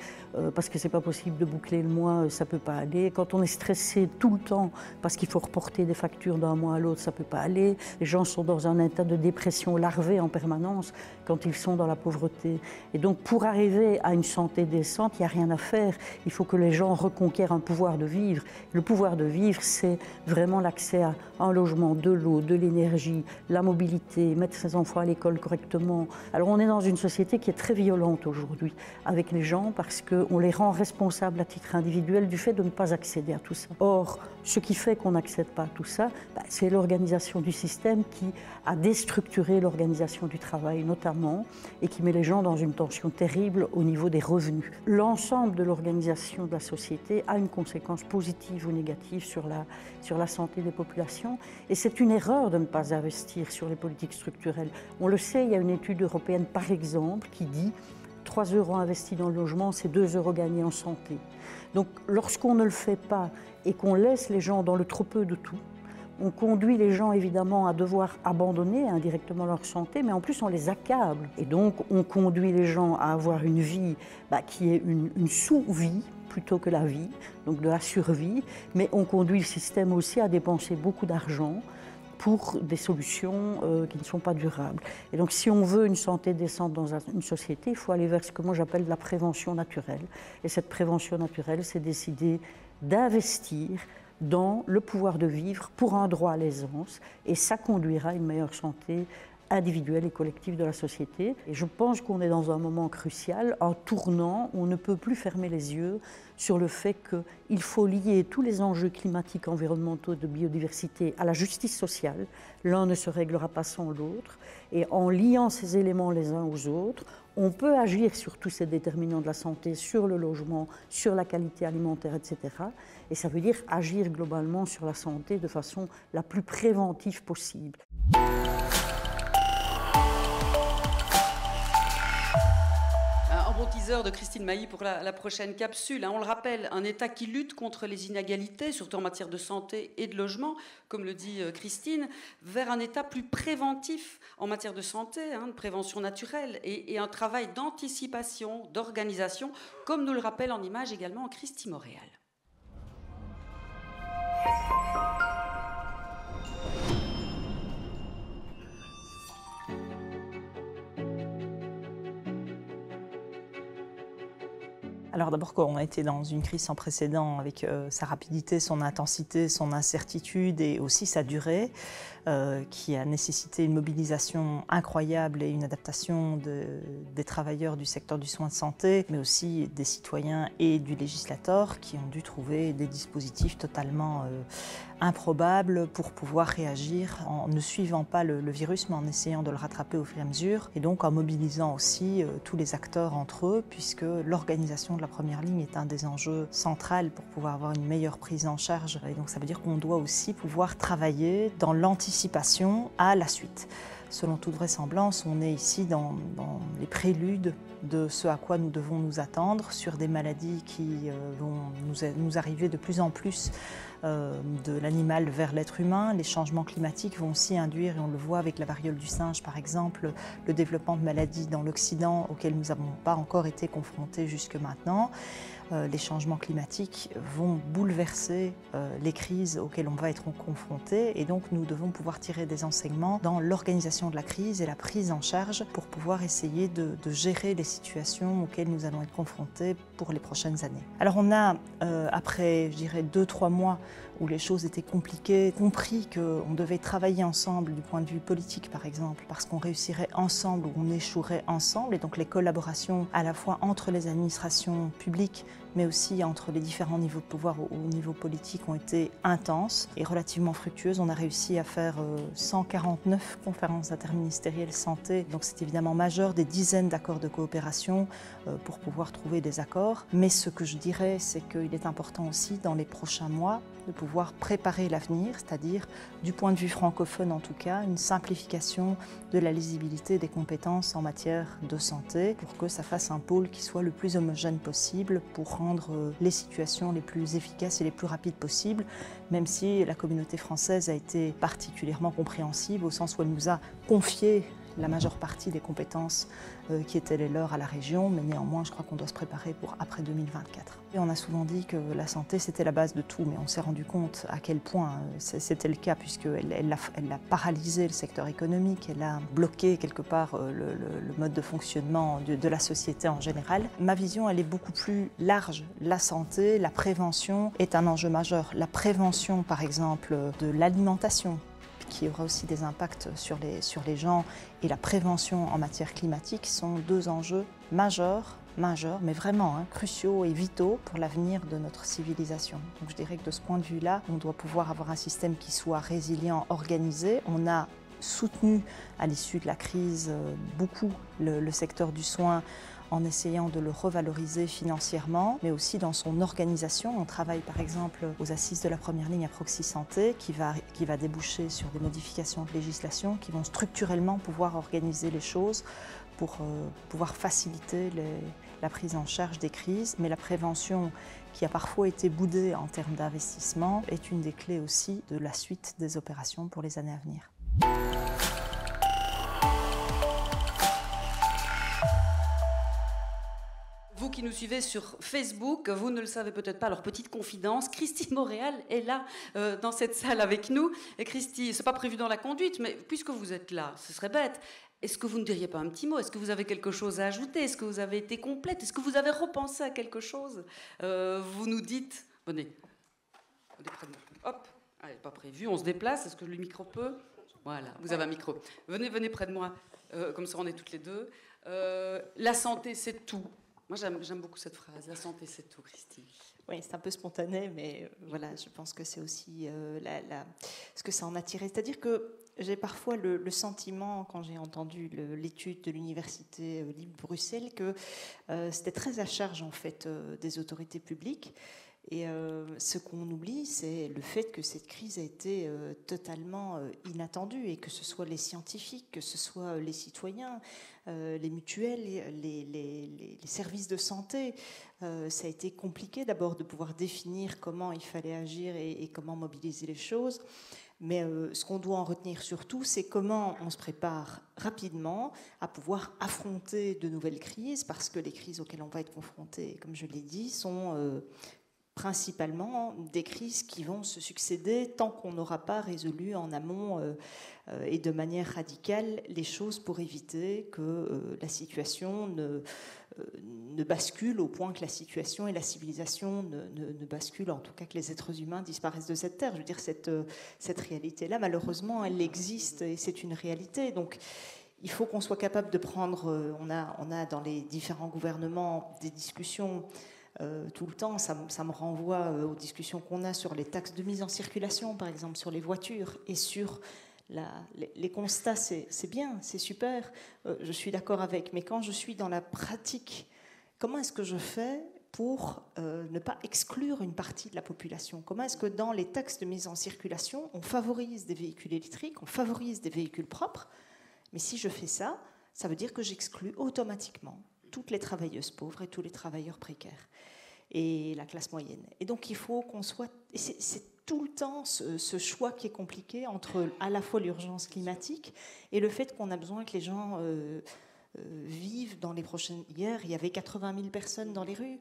parce que c'est pas possible de boucler le mois, ça peut pas aller. Quand on est stressé tout le temps parce qu'il faut reporter des factures d'un mois à l'autre, ça peut pas aller. Les gens sont dans un état de dépression larvée en permanence quand ils sont dans la pauvreté. Et donc pour arriver à une santé décente, il n'y a rien à faire. Il faut que les gens reconquièrent un pouvoir de vivre. Le pouvoir de vivre, c'est vraiment l'accès à un logement, de l'eau, de l'énergie, la mobilité, mettre ses enfants à l'école correctement. Alors on est dans une société qui est très violente aujourd'hui avec les gens parce qu'on les rend responsables à titre individuel du fait de ne pas accéder à tout ça. Or, ce qui fait qu'on n'accède pas à tout ça, c'est l'organisation du système qui a déstructuré l'organisation du travail notamment et qui met les gens dans une tension terrible au niveau des revenus. L'ensemble de l'organisation de la société a une conséquence positive ou négative sur la santé des populations et c'est une erreur de ne pas investir sur les politiques structurelles. On le sait, il y a une étude européenne par exemple qui dit 3 € investis dans le logement, c'est 2 € gagnés en santé. Donc lorsqu'on ne le fait pas et qu'on laisse les gens dans le trop peu de tout, on conduit les gens évidemment à devoir abandonner indirectement leur santé, mais en plus on les accable. Et donc on conduit les gens à avoir une vie qui est une sous-vie plutôt que la vie, donc de la survie, mais on conduit le système aussi à dépenser beaucoup d'argent pour des solutions qui ne sont pas durables. Et donc si on veut une santé décente dans une société, il faut aller vers ce que moi j'appelle la prévention naturelle. Et cette prévention naturelle, c'est décider d'investir dans le pouvoir de vivre pour un droit à l'aisance, et ça conduira à une meilleure santé individuelle et collective de la société. Et je pense qu'on est dans un moment crucial, un tournant, on ne peut plus fermer les yeux sur le fait qu'il faut lier tous les enjeux climatiques, environnementaux, de biodiversité à la justice sociale. L'un ne se réglera pas sans l'autre. Et en liant ces éléments les uns aux autres, on peut agir sur tous ces déterminants de la santé, sur le logement, sur la qualité alimentaire, etc. Et ça veut dire agir globalement sur la santé de façon la plus préventive possible. Bon teaser de Christine Mailly pour la prochaine capsule. On le rappelle, un État qui lutte contre les inégalités, surtout en matière de santé et de logement, comme le dit Christine, vers un État plus préventif en matière de santé, de prévention naturelle, et un travail d'anticipation, d'organisation, comme nous le rappelle en image également Christy Montréal. Alors d'abord, on a été dans une crise sans précédent avec sa rapidité, son intensité, son incertitude et aussi sa durée, qui a nécessité une mobilisation incroyable et une adaptation des travailleurs du secteur du soin de santé, mais aussi des citoyens et du législateur qui ont dû trouver des dispositifs totalement improbables pour pouvoir réagir en ne suivant pas le virus, mais en essayant de le rattraper au fur et à mesure, et donc en mobilisant aussi tous les acteurs entre eux, puisque l'organisation de la première ligne est un des enjeux centraux pour pouvoir avoir une meilleure prise en charge. Et donc ça veut dire qu'on doit aussi pouvoir travailler dans l'anticipation à la suite. Selon toute vraisemblance, on est ici dans les préludes de ce à quoi nous devons nous attendre sur des maladies qui vont nous arriver de plus en plus de l'animal vers l'être humain. Les changements climatiques vont aussi induire, et on le voit avec la variole du singe par exemple, le développement de maladies dans l'Occident auxquelles nous n'avons pas encore été confrontés jusque maintenant. Les changements climatiques vont bouleverser les crises auxquelles on va être confronté, et donc nous devons pouvoir tirer des enseignements dans l'organisation de la crise et la prise en charge pour pouvoir essayer de gérer les situations auxquelles nous allons être confrontés pour les prochaines années. Alors on a, après je dirais 2-3 mois où les choses étaient compliquées, compris qu'on devait travailler ensemble du point de vue politique par exemple, parce qu'on réussirait ensemble ou on échouerait ensemble, et donc les collaborations à la fois entre les administrations publiques mais aussi entre les différents niveaux de pouvoir au niveau politique ont été intenses et relativement fructueuses. On a réussi à faire 149 conférences interministérielles santé, donc c'est évidemment majeur, des dizaines d'accords de coopération pour pouvoir trouver des accords. Mais ce que je dirais, c'est qu'il est important aussi dans les prochains mois de pouvoir préparer l'avenir, c'est-à-dire du point de vue francophone en tout cas, une simplification de la lisibilité des compétences en matière de santé pour que ça fasse un pôle qui soit le plus homogène possible pour rendre les situations les plus efficaces et les plus rapides possibles, même si la communauté française a été particulièrement compréhensive au sens où elle nous a confié la majeure partie des compétences qui étaient les leurs à la région, mais néanmoins, je crois qu'on doit se préparer pour après 2024. Et on a souvent dit que la santé, c'était la base de tout, mais on s'est rendu compte à quel point c'était le cas, puisqu'elle a paralysé le secteur économique, elle a bloqué quelque part le mode de fonctionnement de la société en général. Ma vision, elle est beaucoup plus large. La santé, la prévention est un enjeu majeur. La prévention, par exemple, de l'alimentation, qui aura aussi des impacts sur les gens, et la prévention en matière climatique sont deux enjeux majeurs, mais vraiment cruciaux et vitaux pour l'avenir de notre civilisation. Donc je dirais que de ce point de vue-là, on doit pouvoir avoir un système qui soit résilient, organisé. On a soutenu à l'issue de la crise beaucoup le secteur du soin en essayant de le revaloriser financièrement, mais aussi dans son organisation. On travaille par exemple aux assises de la première ligne à Proxy Santé, qui va déboucher sur des modifications de législation qui vont structurellement pouvoir organiser les choses pour pouvoir faciliter la prise en charge des crises. Mais la prévention, qui a parfois été boudée en termes d'investissement, est une des clés aussi de la suite des opérations pour les années à venir. Vous qui nous suivez sur Facebook, vous ne le savez peut-être pas, alors petite confidence, Christy Moréal est là dans cette salle avec nous. Et Christy, c'est pas prévu dans la conduite, mais puisque vous êtes là, ce serait bête. Est-ce que vous ne diriez pas un petit mot? Est-ce que vous avez quelque chose à ajouter? Est-ce que vous avez été complète? Est-ce que vous avez repensé à quelque chose? Vous nous dites... Venez près de moi. Hop, allez, pas prévu, on se déplace. Est-ce que le micro peut? Voilà, vous avez un micro. Venez près de moi, comme ça on est toutes les deux. La santé, c'est tout. Moi, j'aime beaucoup cette phrase. La santé, c'est tout, Christy. Oui, c'est un peu spontané, mais voilà, je pense que c'est aussi ce que ça en a tiré. C'est-à-dire que j'ai parfois le sentiment, quand j'ai entendu l'étude de l'Université libre de Bruxelles, que c'était très à charge, en fait, des autorités publiques. Et ce qu'on oublie, c'est le fait que cette crise a été totalement inattendue, et que ce soit les scientifiques, que ce soit les citoyens, les mutuelles, les services de santé. Ça a été compliqué d'abord de pouvoir définir comment il fallait agir et comment mobiliser les choses. Mais ce qu'on doit en retenir surtout, c'est comment on se prépare rapidement à pouvoir affronter de nouvelles crises, parce que les crises auxquelles on va être confronté, comme je l'ai dit, sont... principalement des crises qui vont se succéder tant qu'on n'aura pas résolu en amont et de manière radicale les choses pour éviter que la situation ne bascule au point que la situation et la civilisation ne basculent, en tout cas que les êtres humains disparaissent de cette terre. Je veux dire, cette réalité-là, malheureusement, elle existe et c'est une réalité. Donc, il faut qu'on soit capable de prendre... On a dans les différents gouvernements des discussions tout le temps. Ça me renvoie aux discussions qu'on a sur les taxes de mise en circulation, par exemple, sur les voitures, et sur les constats. C'est bien, c'est super, je suis d'accord avec, mais quand je suis dans la pratique, comment est-ce que je fais pour ne pas exclure une partie de la population? Comment est-ce que dans les taxes de mise en circulation, on favorise des véhicules électriques, on favorise des véhicules propres, mais si je fais ça, ça veut dire que j'exclus automatiquement toutes les travailleuses pauvres et tous les travailleurs précaires et la classe moyenne. Et donc il faut qu'on soit... C'est tout le temps ce choix qui est compliqué entre à la fois l'urgence climatique et le fait qu'on a besoin que les gens vivent dans les prochaines... Hier, il y avait 80 000 personnes dans les rues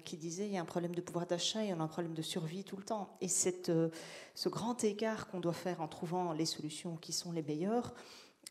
qui disaient il y a un problème de pouvoir d'achat et on a un problème de survie tout le temps. Et ce grand écart qu'on doit faire en trouvant les solutions qui sont les meilleures,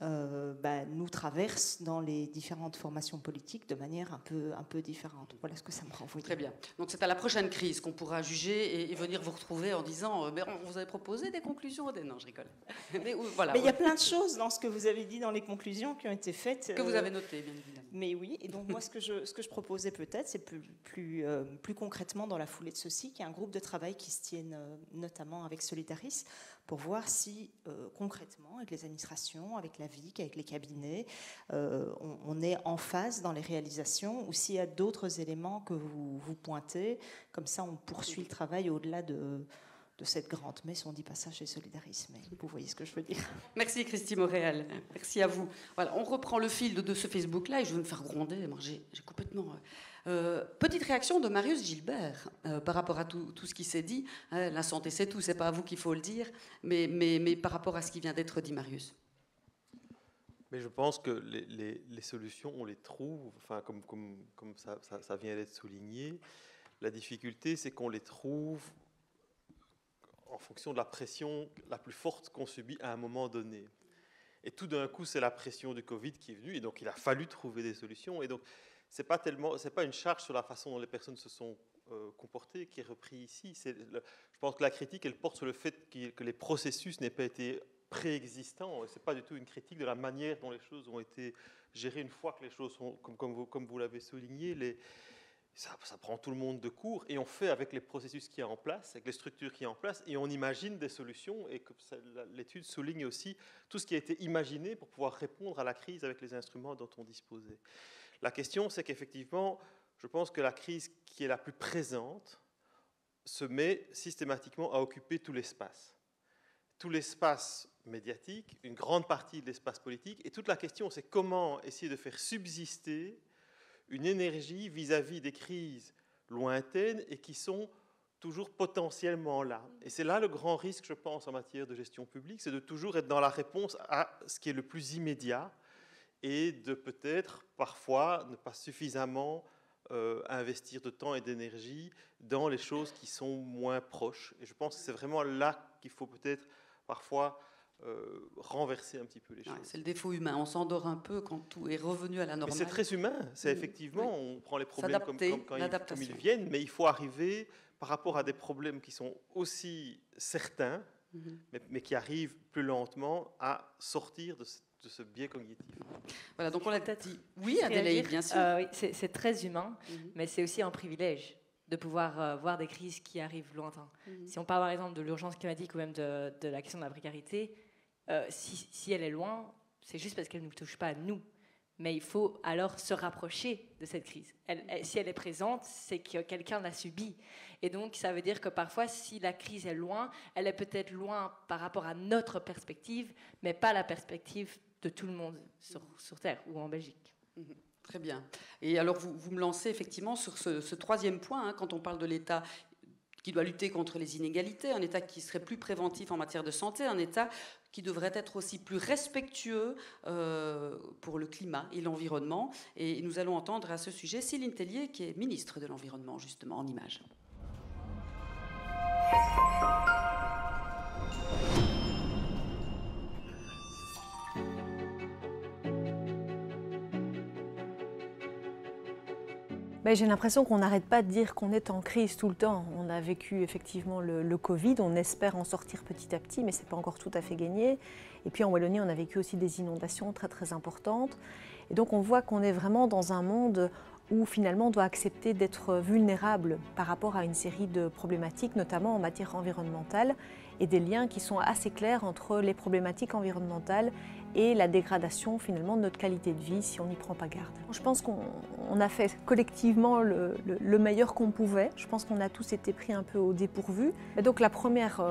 nous traverse dans les différentes formations politiques de manière un peu différente. Voilà ce que ça me renvoie. Très bien. Donc c'est à la prochaine crise qu'on pourra juger et venir vous retrouver en disant vous avez proposé des conclusions? Non, je rigole. Mais voilà. Mais il y a plein de choses dans ce que vous avez dit dans les conclusions qui ont été faites. Que vous avez noté, bien évidemment. Mais oui, et donc moi ce que je proposais peut-être, c'est plus concrètement dans la foulée de ceci, qu'il y a un groupe de travail qui se tienne notamment avec Solidaris pour voir si concrètement, avec les administrations, avec la VIC, avec les cabinets, on est en phase dans les réalisations, ou s'il y a d'autres éléments que vous pointez. Comme ça, on poursuit le travail au-delà de cette grande messe. On ne dit pas ça chez Solidaris, mais vous voyez ce que je veux dire. Merci Christy Moréal, merci à vous. Voilà, on reprend le fil de ce Facebook Live. Je vais me faire gronder, moi j'ai complètement Petite réaction de Marius Gilbert par rapport à tout ce qui s'est dit. La santé, c'est tout, c'est pas à vous qu'il faut le dire, mais par rapport à ce qui vient d'être dit, Marius. Mais je pense que les solutions, on les trouve, enfin, comme ça vient d'être souligné. La difficulté, c'est qu'on les trouve en fonction de la pression la plus forte qu'on subit à un moment donné. Et tout d'un coup, c'est la pression du Covid qui est venue, et donc il a fallu trouver des solutions. Et donc, c'est pas une charge sur la façon dont les personnes se sont comportées qui est reprise ici. Je pense que la critique, elle porte sur le fait que les processus n'aient pas été préexistants. Ce n'est pas du tout une critique de la manière dont les choses ont été gérées une fois que les choses sont, comme vous l'avez souligné, ça prend tout le monde de court, et on fait avec les processus qui sont en place, avec les structures qui sont en place, et on imagine des solutions, et que l'étude souligne aussi tout ce qui a été imaginé pour pouvoir répondre à la crise avec les instruments dont on disposait. La question, c'est qu'effectivement, je pense que la crise qui est la plus présente se met systématiquement à occuper tout l'espace. Tout l'espace médiatique, une grande partie de l'espace politique, et toute la question, c'est comment essayer de faire subsister une énergie vis-à-vis des crises lointaines et qui sont toujours potentiellement là. Et c'est là le grand risque, je pense, en matière de gestion publique, c'est de toujours être dans la réponse à ce qui est le plus immédiat et de peut-être, parfois, ne pas suffisamment investir de temps et d'énergie dans les choses qui sont moins proches. Et je pense que c'est vraiment là qu'il faut peut-être, parfois, renverser un petit peu les choses. C'est le défaut humain. On s'endort un peu quand tout est revenu à la normale. Mais c'est très humain. C'est effectivement, on prend les problèmes comme ils viennent, mais il faut arriver, par rapport à des problèmes qui sont aussi certains, mais qui arrivent plus lentement, à sortir de ce biais cognitif. Voilà, donc on l'a dit. Oui, Adélaïde, bien sûr. Oui, c'est très humain, mais c'est aussi un privilège de pouvoir voir des crises qui arrivent lointain. Si on parle par exemple de l'urgence climatique ou même de la question de la précarité, si elle est loin, c'est juste parce qu'elle ne nous touche pas à nous. Mais il faut alors se rapprocher de cette crise. Si elle est présente, c'est que quelqu'un l'a subie. Et donc, ça veut dire que parfois, si la crise est loin, elle est peut-être loin par rapport à notre perspective, mais pas la perspective de tout le monde sur Terre ou en Belgique. Très bien. Et alors, vous me lancez effectivement sur ce troisième point, quand on parle de l'État qui doit lutter contre les inégalités, un État qui serait plus préventif en matière de santé, un État qui devrait être aussi plus respectueux pour le climat et l'environnement. Et nous allons entendre à ce sujet Céline Tellier, qui est ministre de l'Environnement, justement, en images. J'ai l'impression qu'on n'arrête pas de dire qu'on est en crise tout le temps. On a vécu effectivement le Covid, on espère en sortir petit à petit, mais ce n'est pas encore tout à fait gagné. Et puis en Wallonie, on a vécu aussi des inondations très très importantes. Et donc on voit qu'on est vraiment dans un monde où finalement on doit accepter d'être vulnérable par rapport à une série de problématiques, notamment en matière environnementale, et des liens qui sont assez clairs entre les problématiques environnementales et la dégradation finalement de notre qualité de vie si on n'y prend pas garde. Je pense qu'on a fait collectivement le meilleur qu'on pouvait. Je pense qu'on a tous été pris un peu au dépourvu. Et donc la première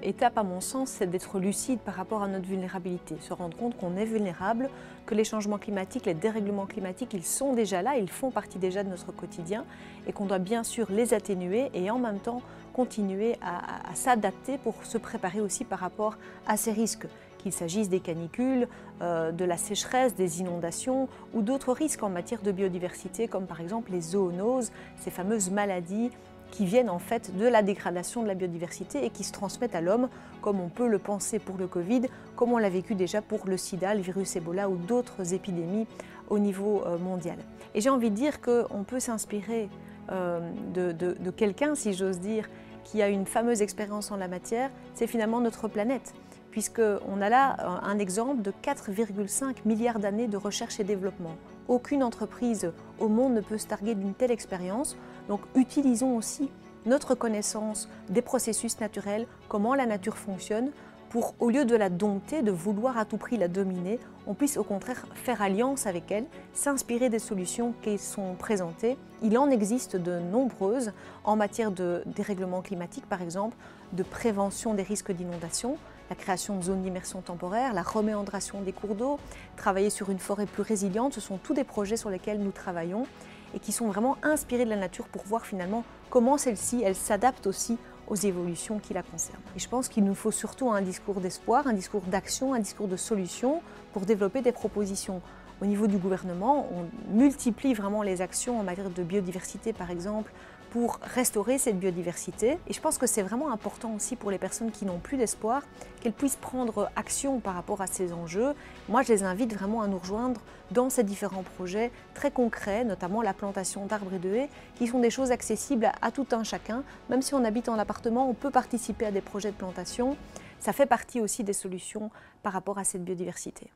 étape à mon sens, c'est d'être lucide par rapport à notre vulnérabilité, se rendre compte qu'on est vulnérable, que les changements climatiques, les dérèglements climatiques, ils sont déjà là, ils font partie déjà de notre quotidien et qu'on doit bien sûr les atténuer et en même temps continuer à s'adapter pour se préparer aussi par rapport à ces risques, qu'il s'agisse des canicules, de la sécheresse, des inondations ou d'autres risques en matière de biodiversité comme par exemple les zoonoses, ces fameuses maladies qui viennent en fait de la dégradation de la biodiversité et qui se transmettent à l'homme, comme on peut le penser pour le Covid, comme on l'a vécu déjà pour le sida, le virus Ebola ou d'autres épidémies au niveau mondial. Et j'ai envie de dire qu'on peut s'inspirer de quelqu'un, si j'ose dire, qui a une fameuse expérience en la matière, c'est finalement notre planète, puisqu'on a là un exemple de 4,5 milliards d'années de recherche et développement. Aucune entreprise au monde ne peut se targuer d'une telle expérience, donc utilisons aussi notre connaissance des processus naturels, comment la nature fonctionne, pour, au lieu de la dompter, de vouloir à tout prix la dominer, on puisse au contraire faire alliance avec elle, s'inspirer des solutions qui sont présentées. Il en existe de nombreuses en matière de dérèglement climatique, par exemple, de prévention des risques d'inondation, la création de zones d'immersion temporaire, la reméandration des cours d'eau, travailler sur une forêt plus résiliente, ce sont tous des projets sur lesquels nous travaillons. et qui sont vraiment inspirés de la nature pour voir finalement comment celle-ci, elle s'adapte aussi aux évolutions qui la concernent. Et je pense qu'il nous faut surtout un discours d'espoir, un discours d'action, un discours de solution pour développer des propositions. Au niveau du gouvernement, on multiplie vraiment les actions en matière de biodiversité par exemple, pour restaurer cette biodiversité. Et je pense que c'est vraiment important aussi pour les personnes qui n'ont plus d'espoir, qu'elles puissent prendre action par rapport à ces enjeux. Moi, je les invite vraiment à nous rejoindre dans ces différents projets très concrets, notamment la plantation d'arbres et de haies, qui sont des choses accessibles à tout un chacun. Même si on habite en appartement, on peut participer à des projets de plantation. Ça fait partie aussi des solutions par rapport à cette biodiversité.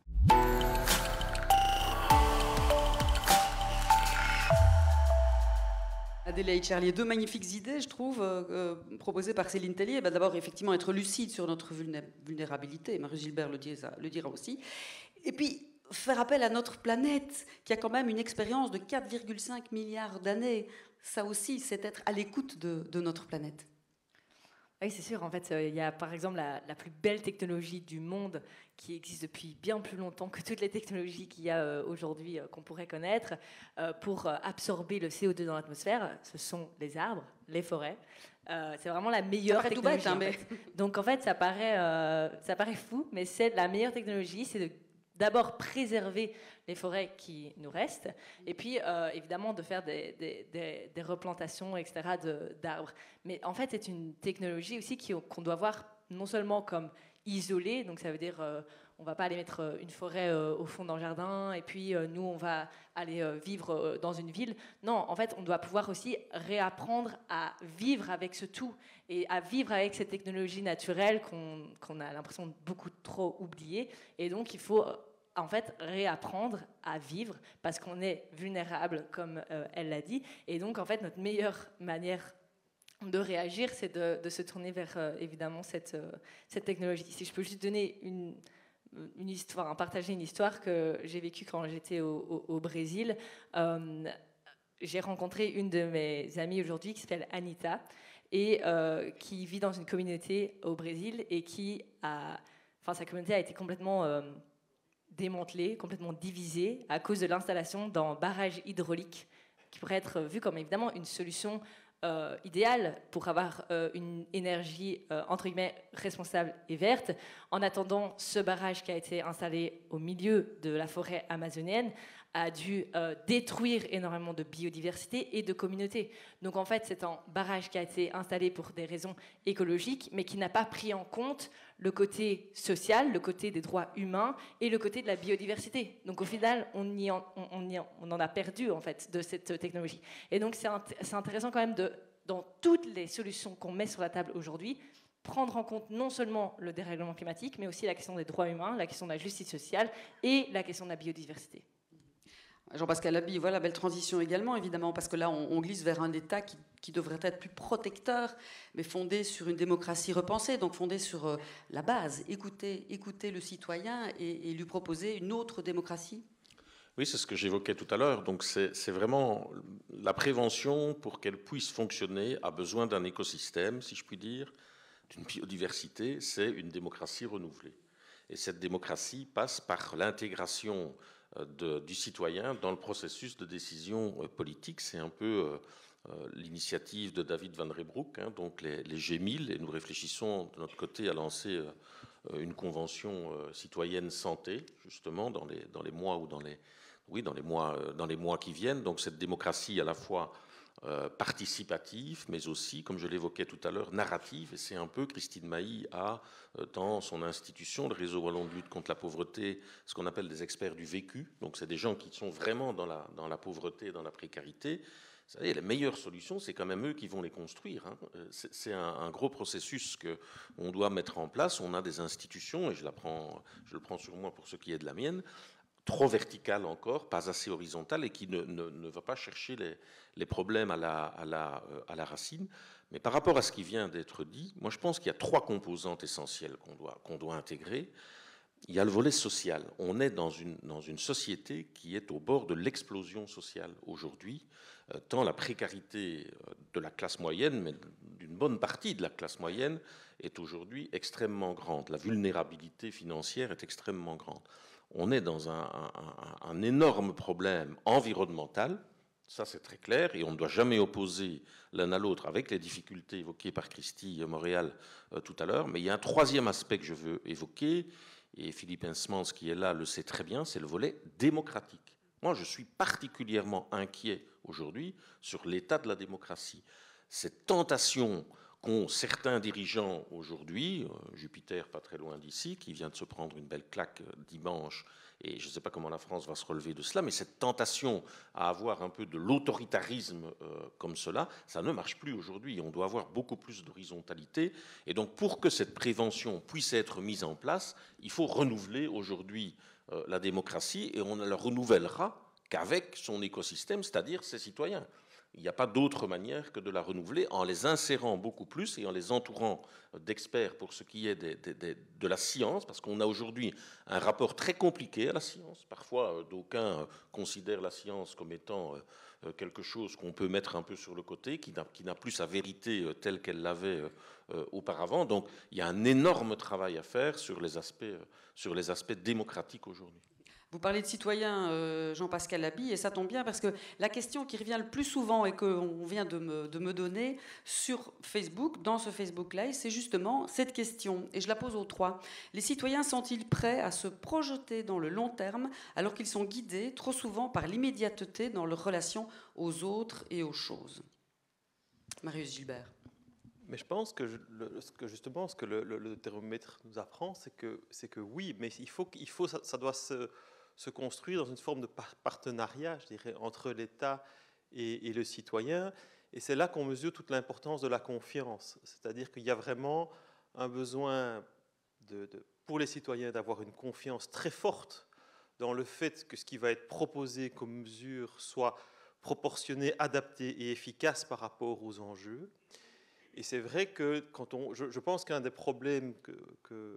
Adélaïde Charlier, deux magnifiques idées, je trouve, proposées par Céline Tellier. D'abord, effectivement, être lucide sur notre vulnérabilité, Marie-Gilbert le dira aussi. Et puis, faire appel à notre planète, qui a quand même une expérience de 4,5 milliards d'années. Ça aussi, c'est être à l'écoute de notre planète. Oui, c'est sûr. En fait, il y a par exemple la plus belle technologie du monde qui existe depuis bien plus longtemps que toutes les technologies qu'il y a aujourd'hui qu'on pourrait connaître pour absorber le CO2 dans l'atmosphère. Ce sont les arbres, les forêts. C'est vraiment la meilleure technologie. Ça paraît tout bête, hein, mais... Donc en fait, ça paraît fou, mais c'est la meilleure technologie. C'est d'abord préserver les forêts qui nous restent, et puis évidemment de faire des replantations, etc., d'arbres. Mais en fait, c'est une technologie aussi qu'on doit voir non seulement comme isolée, donc ça veut dire on ne va pas aller mettre une forêt au fond d'un jardin, et puis nous, on va aller vivre dans une ville. Non, en fait, on doit pouvoir aussi réapprendre à vivre avec ce tout, et à vivre avec cette technologie naturelle qu'on a l'impression de beaucoup trop oublier. Et donc, il faut... en fait, réapprendre à vivre parce qu'on est vulnérable, comme elle l'a dit. Et donc, en fait, notre meilleure manière de réagir, c'est de se tourner vers, évidemment, cette technologie. Si je peux juste donner une histoire, partager une histoire que j'ai vécue quand j'étais au Brésil. J'ai rencontré une de mes amies aujourd'hui qui s'appelle Anita et qui vit dans une communauté au Brésil et sa communauté a été complètement... démantelée, complètement divisée à cause de l'installation d'un barrage hydraulique qui pourrait être vu comme évidemment une solution idéale pour avoir une énergie entre guillemets responsable et verte. En attendant, ce barrage qui a été installé au milieu de la forêt amazonienne a dû détruire énormément de biodiversité et de communautés. Donc en fait, c'est un barrage qui a été installé pour des raisons écologiques, mais qui n'a pas pris en compte le côté social, le côté des droits humains et le côté de la biodiversité. Donc au final, on en a perdu en fait de cette technologie. Et donc c'est intéressant quand même dans toutes les solutions qu'on met sur la table aujourd'hui, prendre en compte non seulement le dérèglement climatique, mais aussi la question des droits humains, la question de la justice sociale et la question de la biodiversité. Jean-Pascal Labille, voilà, belle transition également, évidemment, parce que là, on glisse vers un État qui devrait être plus protecteur, mais fondé sur une démocratie repensée, donc fondé sur la base, écouter le citoyen et lui proposer une autre démocratie. Oui, c'est ce que j'évoquais tout à l'heure. Donc, c'est vraiment la prévention, pour qu'elle puisse fonctionner, a besoin d'un écosystème, si je puis dire, d'une biodiversité. C'est une démocratie renouvelée. Et cette démocratie passe par l'intégration du citoyen dans le processus de décision politique. C'est un peu l'initiative de David Van Reybrouck, hein, donc les G1000, et nous réfléchissons de notre côté à lancer une convention citoyenne santé, justement, dans les mois ou dans les mois qui viennent. Donc cette démocratie à la fois participative, mais aussi, comme je l'évoquais tout à l'heure, narrative. Et c'est un peu, Christine Mailly a, dans son institution, le Réseau Wallon de lutte contre la pauvreté, ce qu'on appelle des experts du vécu. Donc c'est des gens qui sont vraiment dans la pauvreté, dans la précarité. Vous savez, les meilleures solutions, c'est quand même eux qui vont les construire. Hein. C'est un gros processus qu'on doit mettre en place. On a des institutions, et je le prends sur moi pour ce qui est de la mienne, trop verticale encore, pas assez horizontale, et qui ne va pas chercher les problèmes à la racine. Mais par rapport à ce qui vient d'être dit, moi je pense qu'il y a trois composantes essentielles qu'on doit intégrer. Il y a le volet social. On est dans une société qui est au bord de l'explosion sociale aujourd'hui, tant la précarité de la classe moyenne, mais d'une bonne partie de la classe moyenne, est aujourd'hui extrêmement grande. La vulnérabilité financière est extrêmement grande. On est dans un énorme problème environnemental, Ça, c'est très clair, et on ne doit jamais opposer l'un à l'autre, avec les difficultés évoquées par Christy Montréal tout à l'heure. Mais il y a un troisième aspect que je veux évoquer, et Philippe Hensmans, qui est là, le sait très bien, c'est le volet démocratique. Moi, je suis particulièrement inquiet aujourd'hui sur l'état de la démocratie. Cette tentation qu'ont certains dirigeants aujourd'hui, Jupiter pas très loin d'ici, qui vient de se prendre une belle claque dimanche, et je ne sais pas comment la France va se relever de cela, mais cette tentation à avoir un peu de l'autoritarisme comme cela, ça ne marche plus aujourd'hui. On doit avoir beaucoup plus d'horizontalité. Et donc, pour que cette prévention puisse être mise en place, il faut renouveler aujourd'hui la démocratie, et on ne la renouvellera qu'avec son écosystème, c'est-à-dire ses citoyens. Il n'y a pas d'autre manière que de la renouveler en les insérant beaucoup plus et en les entourant d'experts pour ce qui est de la science, parce qu'on a aujourd'hui un rapport très compliqué à la science. Parfois, d'aucuns considèrent la science comme étant quelque chose qu'on peut mettre un peu sur le côté, qui n'a plus sa vérité telle qu'elle l'avait auparavant. Donc, il y a un énorme travail à faire sur les aspects démocratiques aujourd'hui. Vous parlez de citoyens, Jean-Pascal Laby, et ça tombe bien parce que la question qui revient le plus souvent et qu'on vient de me donner sur Facebook, dans ce Facebook Live, c'est justement cette question, et je la pose aux trois. Les citoyens sont-ils prêts à se projeter dans le long terme alors qu'ils sont guidés trop souvent par l'immédiateté dans leur relation aux autres et aux choses? Marius Gilbert. Mais je pense que justement ce que le thermomètre nous apprend, c'est que oui, mais ça doit se construire dans une forme de partenariat, je dirais, entre l'État et le citoyen. Et c'est là qu'on mesure toute l'importance de la confiance. C'est-à-dire qu'il y a vraiment un besoin pour les citoyens d'avoir une confiance très forte dans le fait que ce qui va être proposé comme mesure soit proportionné, adapté et efficace par rapport aux enjeux. Et c'est vrai que je pense qu'un des problèmes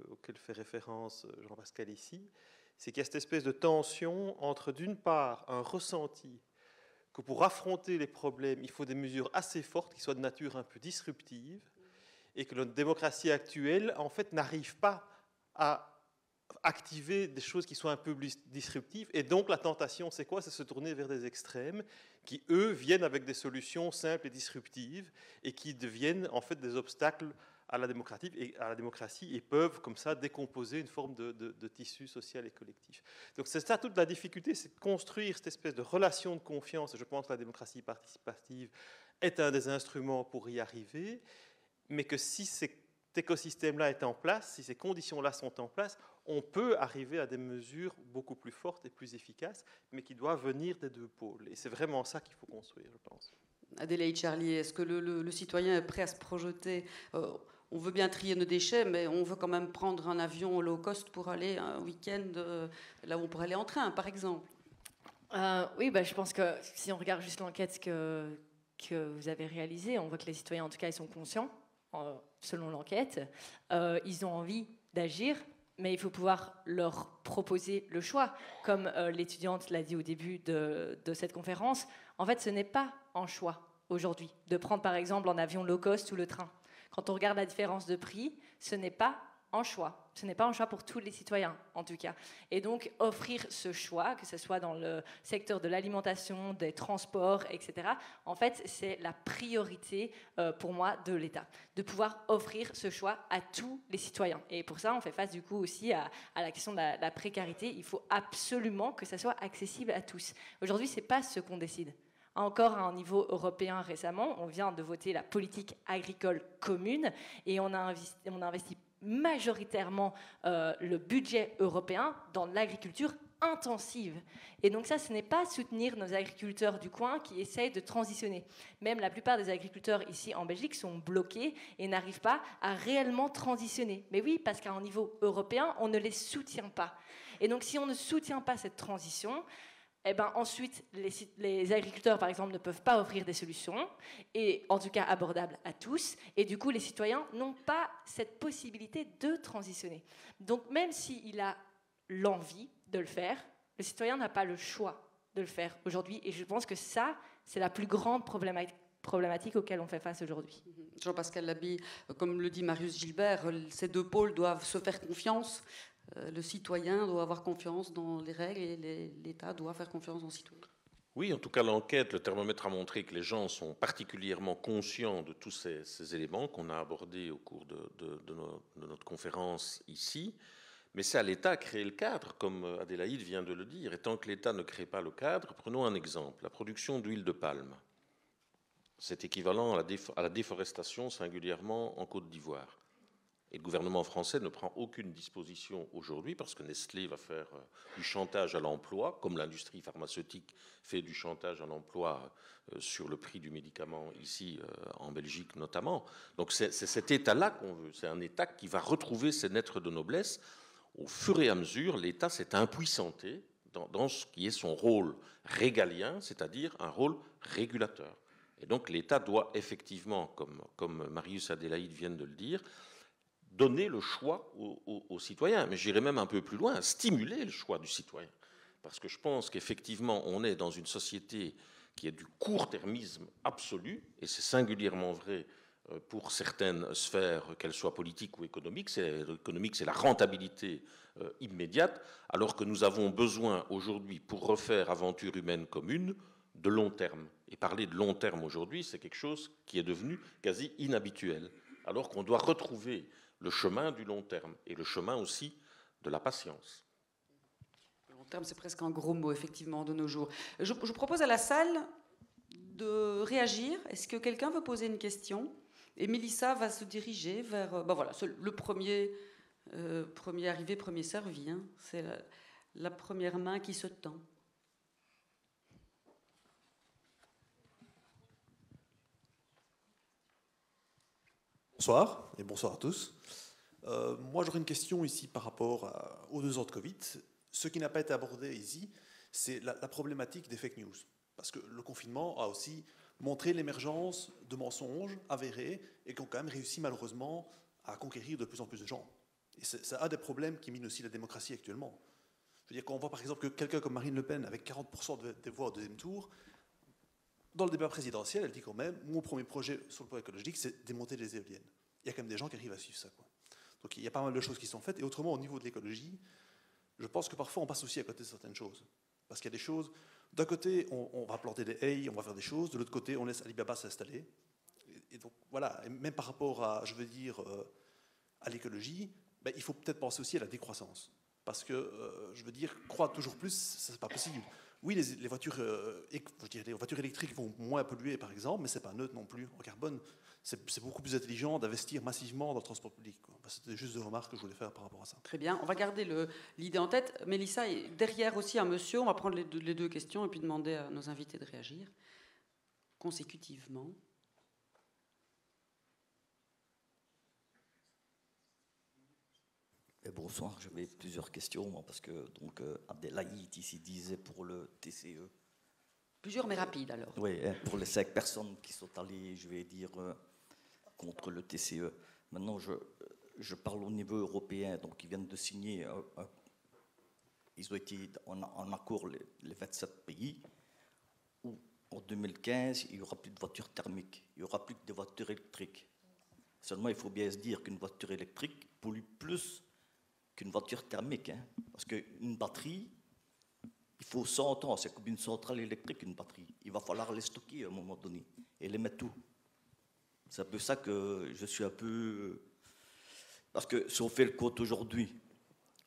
auxquels fait référence Jean-Pascal ici, c'est qu'il y a cette espèce de tension entre, d'une part, un ressenti que pour affronter les problèmes, il faut des mesures assez fortes qui soient de nature un peu disruptive, et que notre démocratie actuelle, en fait, n'arrive pas à activer des choses qui soient un peu disruptives. Et donc, la tentation, c'est quoi? C'est se tourner vers des extrêmes qui, eux, viennent avec des solutions simples et disruptives et qui deviennent, en fait, des obstacles à la démocratie et peuvent, comme ça, décomposer une forme de tissu social et collectif. Donc, c'est ça toute la difficulté, c'est de construire cette espèce de relation de confiance. Et je pense que la démocratie participative est un des instruments pour y arriver, mais que si cet écosystème-là est en place, si ces conditions-là sont en place, on peut arriver à des mesures beaucoup plus fortes et plus efficaces, mais qui doivent venir des deux pôles. Et c'est vraiment ça qu'il faut construire, je pense. Adélaïde Charlier, est-ce que le citoyen est prêt à se projeter? On veut bien trier nos déchets, mais on veut quand même prendre un avion low cost pour aller un week-end là où on pourrait aller en train, par exemple. Oui, je pense que si on regarde juste l'enquête que vous avez réalisée, on voit que les citoyens, en tout cas, ils sont conscients, selon l'enquête. Ils ont envie d'agir, mais il faut pouvoir leur proposer le choix. Comme l'étudiante l'a dit au début de cette conférence, en fait, ce n'est pas un choix aujourd'hui de prendre, par exemple, en avion low cost ou le train. Quand on regarde la différence de prix, ce n'est pas un choix. Ce n'est pas un choix pour tous les citoyens, en tout cas. Et donc, offrir ce choix, que ce soit dans le secteur de l'alimentation, des transports, etc., en fait, c'est la priorité, pour moi, de l'État. De pouvoir offrir ce choix à tous les citoyens. Et pour ça, on fait face, du coup, aussi à la question de la précarité. Il faut absolument que ça soit accessible à tous. Aujourd'hui, ce n'est pas ce qu'on décide. Encore à un niveau européen récemment, on vient de voter la politique agricole commune et on a investi majoritairement le budget européen dans l'agriculture intensive. Et donc ça, ce n'est pas soutenir nos agriculteurs du coin qui essayent de transitionner. Même la plupart des agriculteurs ici en Belgique sont bloqués et n'arrivent pas à réellement transitionner. Mais oui, parce qu'à un niveau européen, on ne les soutient pas. Et donc si on ne soutient pas cette transition, ensuite, les agriculteurs, par exemple, ne peuvent pas offrir des solutions, et en tout cas abordables à tous, et du coup, les citoyens n'ont pas cette possibilité de transitionner. Donc, même s'il a l'envie de le faire, le citoyen n'a pas le choix de le faire aujourd'hui, et je pense que ça, c'est la plus grande problématique auquel on fait face aujourd'hui. Jean-Pascal Laby, comme le dit Marius Gilbert, ces deux pôles doivent se faire confiance. Le citoyen doit avoir confiance dans les règles et l'État doit faire confiance dans le citoyen. Oui, en tout cas, l'enquête, le thermomètre a montré que les gens sont particulièrement conscients de tous ces éléments qu'on a abordés au cours de notre conférence ici. Mais c'est à l'État de créer le cadre, comme Adélaïde vient de le dire. Et tant que l'État ne crée pas le cadre, prenons un exemple, la production d'huile de palme. C'est équivalent à la déforestation, singulièrement en Côte d'Ivoire. Et le gouvernement français ne prend aucune disposition aujourd'hui parce que Nestlé va faire du chantage à l'emploi, comme l'industrie pharmaceutique fait du chantage à l'emploi sur le prix du médicament ici en Belgique notamment. Donc c'est cet État-là qu'on veut. C'est un État qui va retrouver ses lettres de noblesse. Au fur et à mesure, l'État s'est impuissanté dans ce qui est son rôle régalien, c'est-à-dire un rôle régulateur. Et donc l'État doit effectivement, comme Marius et Adélaïde viennent de le dire, donner le choix aux citoyens, mais j'irai même un peu plus loin, stimuler le choix du citoyen. Parce que je pense qu'effectivement, on est dans une société qui est du court-termisme absolu, et c'est singulièrement vrai pour certaines sphères, qu'elles soient politiques ou économiques. L'économique, c'est la rentabilité immédiate, alors que nous avons besoin aujourd'hui, pour refaire aventure humaine commune, de long terme. Et parler de long terme aujourd'hui, c'est quelque chose qui est devenu quasi inhabituel, alors qu'on doit retrouver le chemin du long terme et le chemin aussi de la patience. Le long terme, c'est presque un gros mot, effectivement, de nos jours. Je propose à la salle de réagir. Est-ce que quelqu'un veut poser une question? Et Mélissa va se diriger vers... Ben voilà, le premier arrivé, premier servi. Hein. C'est la première main qui se tend. Bonsoir et bonsoir à tous. Moi, j'aurais une question ici par rapport aux 2 ans de Covid. Ce qui n'a pas été abordé ici, c'est la problématique des fake news. Parce que le confinement a aussi montré l'émergence de mensonges avérés et qui ont quand même réussi malheureusement à conquérir de plus en plus de gens. Et c'est un des problèmes qui mine aussi la démocratie actuellement. Je veux dire, quand on voit par exemple que quelqu'un comme Marine Le Pen, avec 40% des voix au 2e tour, dans le débat présidentiel, elle dit quand même, mon premier projet sur le plan écologique, c'est démonter les éoliennes. Il y a quand même des gens qui arrivent à suivre ça, quoi. Donc il y a pas mal de choses qui sont faites. Et autrement, au niveau de l'écologie, je pense que parfois on passe aussi à côté de certaines choses. Parce qu'il y a des choses, d'un côté, on va planter des haies, on va faire des choses, de l'autre côté, on laisse Alibaba s'installer. Et donc voilà, et même par rapport à, je veux dire, à l'écologie, ben, il faut peut-être penser aussi à la décroissance. Parce que, je veux dire, croître toujours plus, ça, c'est pas possible. Oui, les voitures, les voitures électriques vont moins polluer, par exemple, mais c'est pas neutre non plus en carbone. C'est beaucoup plus intelligent d'investir massivement dans le transport public. C'était juste des remarques que je voulais faire par rapport à ça. Très bien, on va garder l'idée en tête. Mélissa, et derrière aussi un monsieur, on va prendre les deux questions et puis demander à nos invités de réagir consécutivement. Et bonsoir, j'avais plusieurs questions, parce que donc, Adélaïde ici disait pour le TCE. Plusieurs, mais rapides alors. Oui, pour les 5 personnes qui sont allées, je vais dire, contre le TCE. Maintenant, je parle au niveau européen, donc ils viennent de signer, ils ont été en accord, les 27 pays, où en 2015, il n'y aura plus de voitures thermiques, il n'y aura plus que des voitures électriques. Seulement, il faut bien se dire qu'une voiture électrique pollue plus qu'une voiture thermique, hein, parce qu'une batterie, il faut 100 ans, c'est comme une centrale électrique, une batterie. Il va falloir les stocker à un moment donné et les mettre tout. C'est un peu ça que je suis un peu... Parce que si on fait le compte aujourd'hui,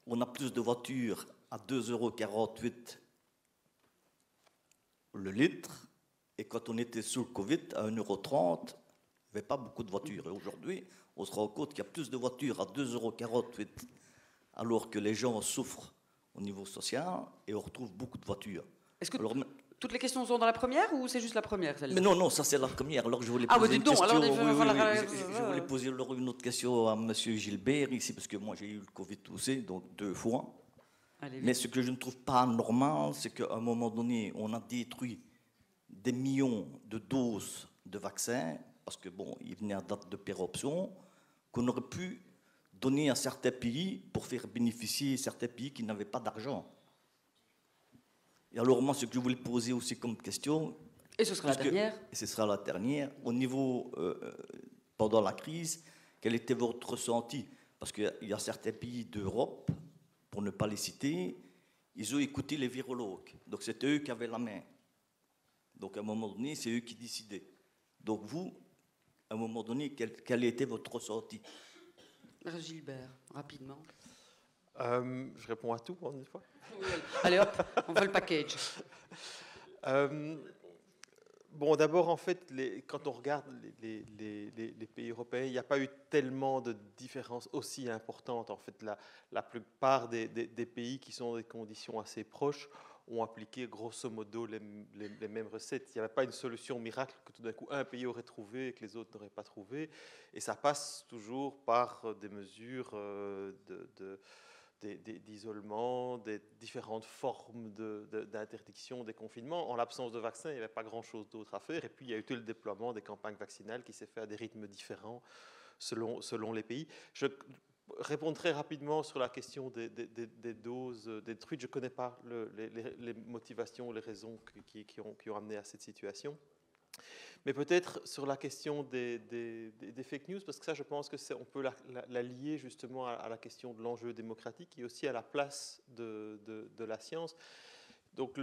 on a plus de voitures à 2,48 € le litre, et quand on était sous le Covid, à 1,30 €, il n'y avait pas beaucoup de voitures. Et aujourd'hui, on se rend compte qu'il y a plus de voitures à 2,48 €, alors que les gens souffrent au niveau social, et on retrouve beaucoup de voitures. Est-ce que toutes les questions sont dans la première, ou c'est juste la première, celle-là? Mais non, ça c'est la première. Alors je voulais poser une question. Je voulais poser une autre question à M. Gilbert ici, parce que moi j'ai eu le Covid aussi, donc 2 fois. Mais ce que je ne trouve pas normal, c'est qu'à un moment donné, on a détruit des millions de doses de vaccins, parce que bon, ils venaient à date de péremption, qu'on aurait pu donner à certains pays pour faire bénéficier certains pays qui n'avaient pas d'argent. Et alors moi, ce que je voulais poser aussi comme question... Et ce sera la dernière. Et ce sera la dernière. Au niveau, pendant la crise, quel était votre ressenti? Parce qu'il y a certains pays d'Europe, pour ne pas les citer, ils ont écouté les virologues. Donc c'était eux qui avaient la main. Donc à un moment donné, c'est eux qui décidaient. Donc vous, à un moment donné, quel était votre ressenti? Gilbert, rapidement. Je réponds à tout en une fois. Oui. Allez hop, on fait le package. Bon, d'abord, en fait, quand on regarde les pays européens, il n'y a pas eu tellement de différences aussi importantes. En fait, la plupart des pays qui sont dans des conditions assez proches ont appliqué grosso modo les mêmes recettes. Il n'y avait pas une solution miracle que tout d'un coup un pays aurait trouvé et que les autres n'auraient pas trouvé. Et ça passe toujours par des mesures d'isolement, des différentes formes d'interdiction, des confinements. En l'absence de vaccin, il n'y avait pas grand-chose d'autre à faire. Et puis, il y a eu tout le déploiement des campagnes vaccinales qui s'est fait à des rythmes différents selon les pays. Je réponds très rapidement sur la question des doses, des trucs. Je ne connais pas les motivations, les raisons qui ont amené à cette situation. Mais peut-être sur la question des fake news, parce que ça, je pense que on peut la lier justement à la question de l'enjeu démocratique et aussi à la place de la science. Donc,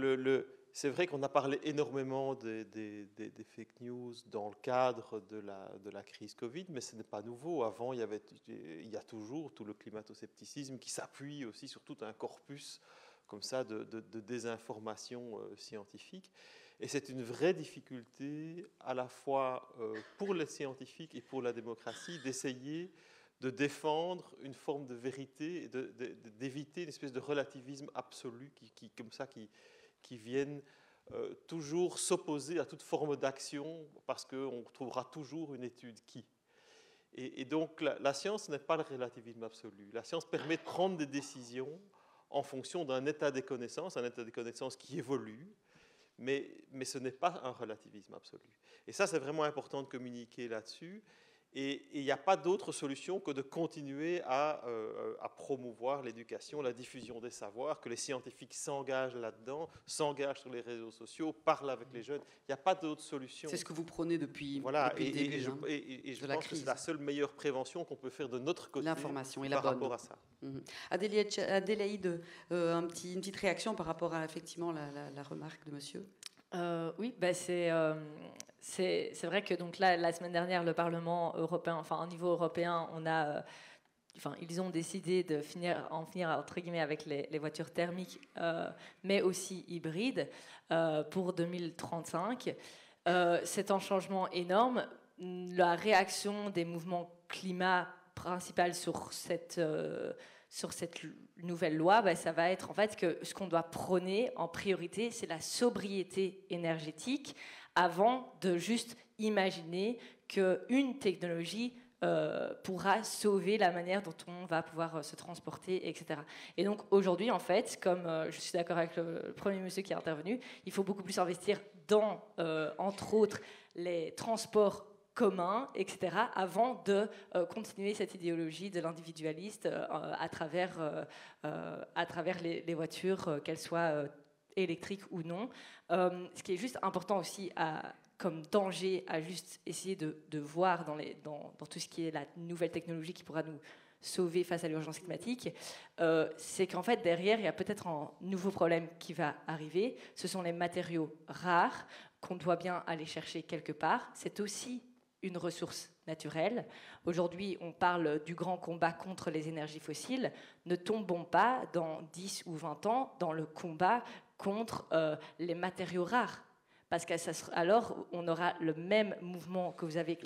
c'est vrai qu'on a parlé énormément des fake news dans le cadre de la crise Covid, mais ce n'est pas nouveau. Avant, il y a toujours tout le climato-scepticisme qui s'appuie aussi sur tout un corpus comme ça de désinformation scientifique. Et c'est une vraie difficulté à la fois pour les scientifiques et pour la démocratie d'essayer de défendre une forme de vérité et d'éviter une espèce de relativisme absolu qui viennent toujours s'opposer à toute forme d'action parce qu'on trouvera toujours une étude qui. Et donc la science n'est pas le relativisme absolu. La science permet de prendre des décisions en fonction d'un état des connaissances, un état des connaissances qui évolue, mais ce n'est pas un relativisme absolu. Et ça, c'est vraiment important de communiquer là-dessus. Et il n'y a pas d'autre solution que de continuer à promouvoir l'éducation, la diffusion des savoirs, que les scientifiques s'engagent là-dedans, s'engagent sur les réseaux sociaux, parlent avec les jeunes. Il n'y a pas d'autre solution. C'est ce que vous prônez depuis le début je pense que c'est la seule meilleure prévention qu'on peut faire de notre côté l'information et par la bonne. rapport à ça. Adélaïde, une petite réaction par rapport à effectivement la remarque de monsieur. Oui, c'est vrai que donc là, la semaine dernière, le Parlement européen, enfin au niveau européen, ils ont décidé de en finir entre guillemets avec les voitures thermiques, mais aussi hybrides pour 2035. C'est un changement énorme. La réaction des mouvements climat principal sur cette nouvelle loi, ça va être en fait que ce qu'on doit prôner en priorité, c'est la sobriété énergétique avant de juste imaginer qu'une technologie pourra sauver la manière dont on va pouvoir se transporter, etc. Et donc aujourd'hui, en fait, comme je suis d'accord avec le premier monsieur qui est intervenu, il faut beaucoup plus investir dans, entre autres, les transports commun, etc., avant de continuer cette idéologie de l'individualiste à travers les voitures, qu'elles soient électriques ou non. Ce qui est juste important aussi comme danger à juste essayer de voir dans tout ce qui est la nouvelle technologie qui pourra nous sauver face à l'urgence climatique, c'est qu'en fait, derrière, il y a peut-être un nouveau problème qui va arriver. Ce sont les matériaux rares qu'on doit bien aller chercher quelque part. C'est aussi une ressource naturelle. Aujourd'hui, on parle du grand combat contre les énergies fossiles. Ne tombons pas dans 10 ou 20 ans dans le combat contre les matériaux rares. Parce qu'alors, on aura le même mouvement que vous avez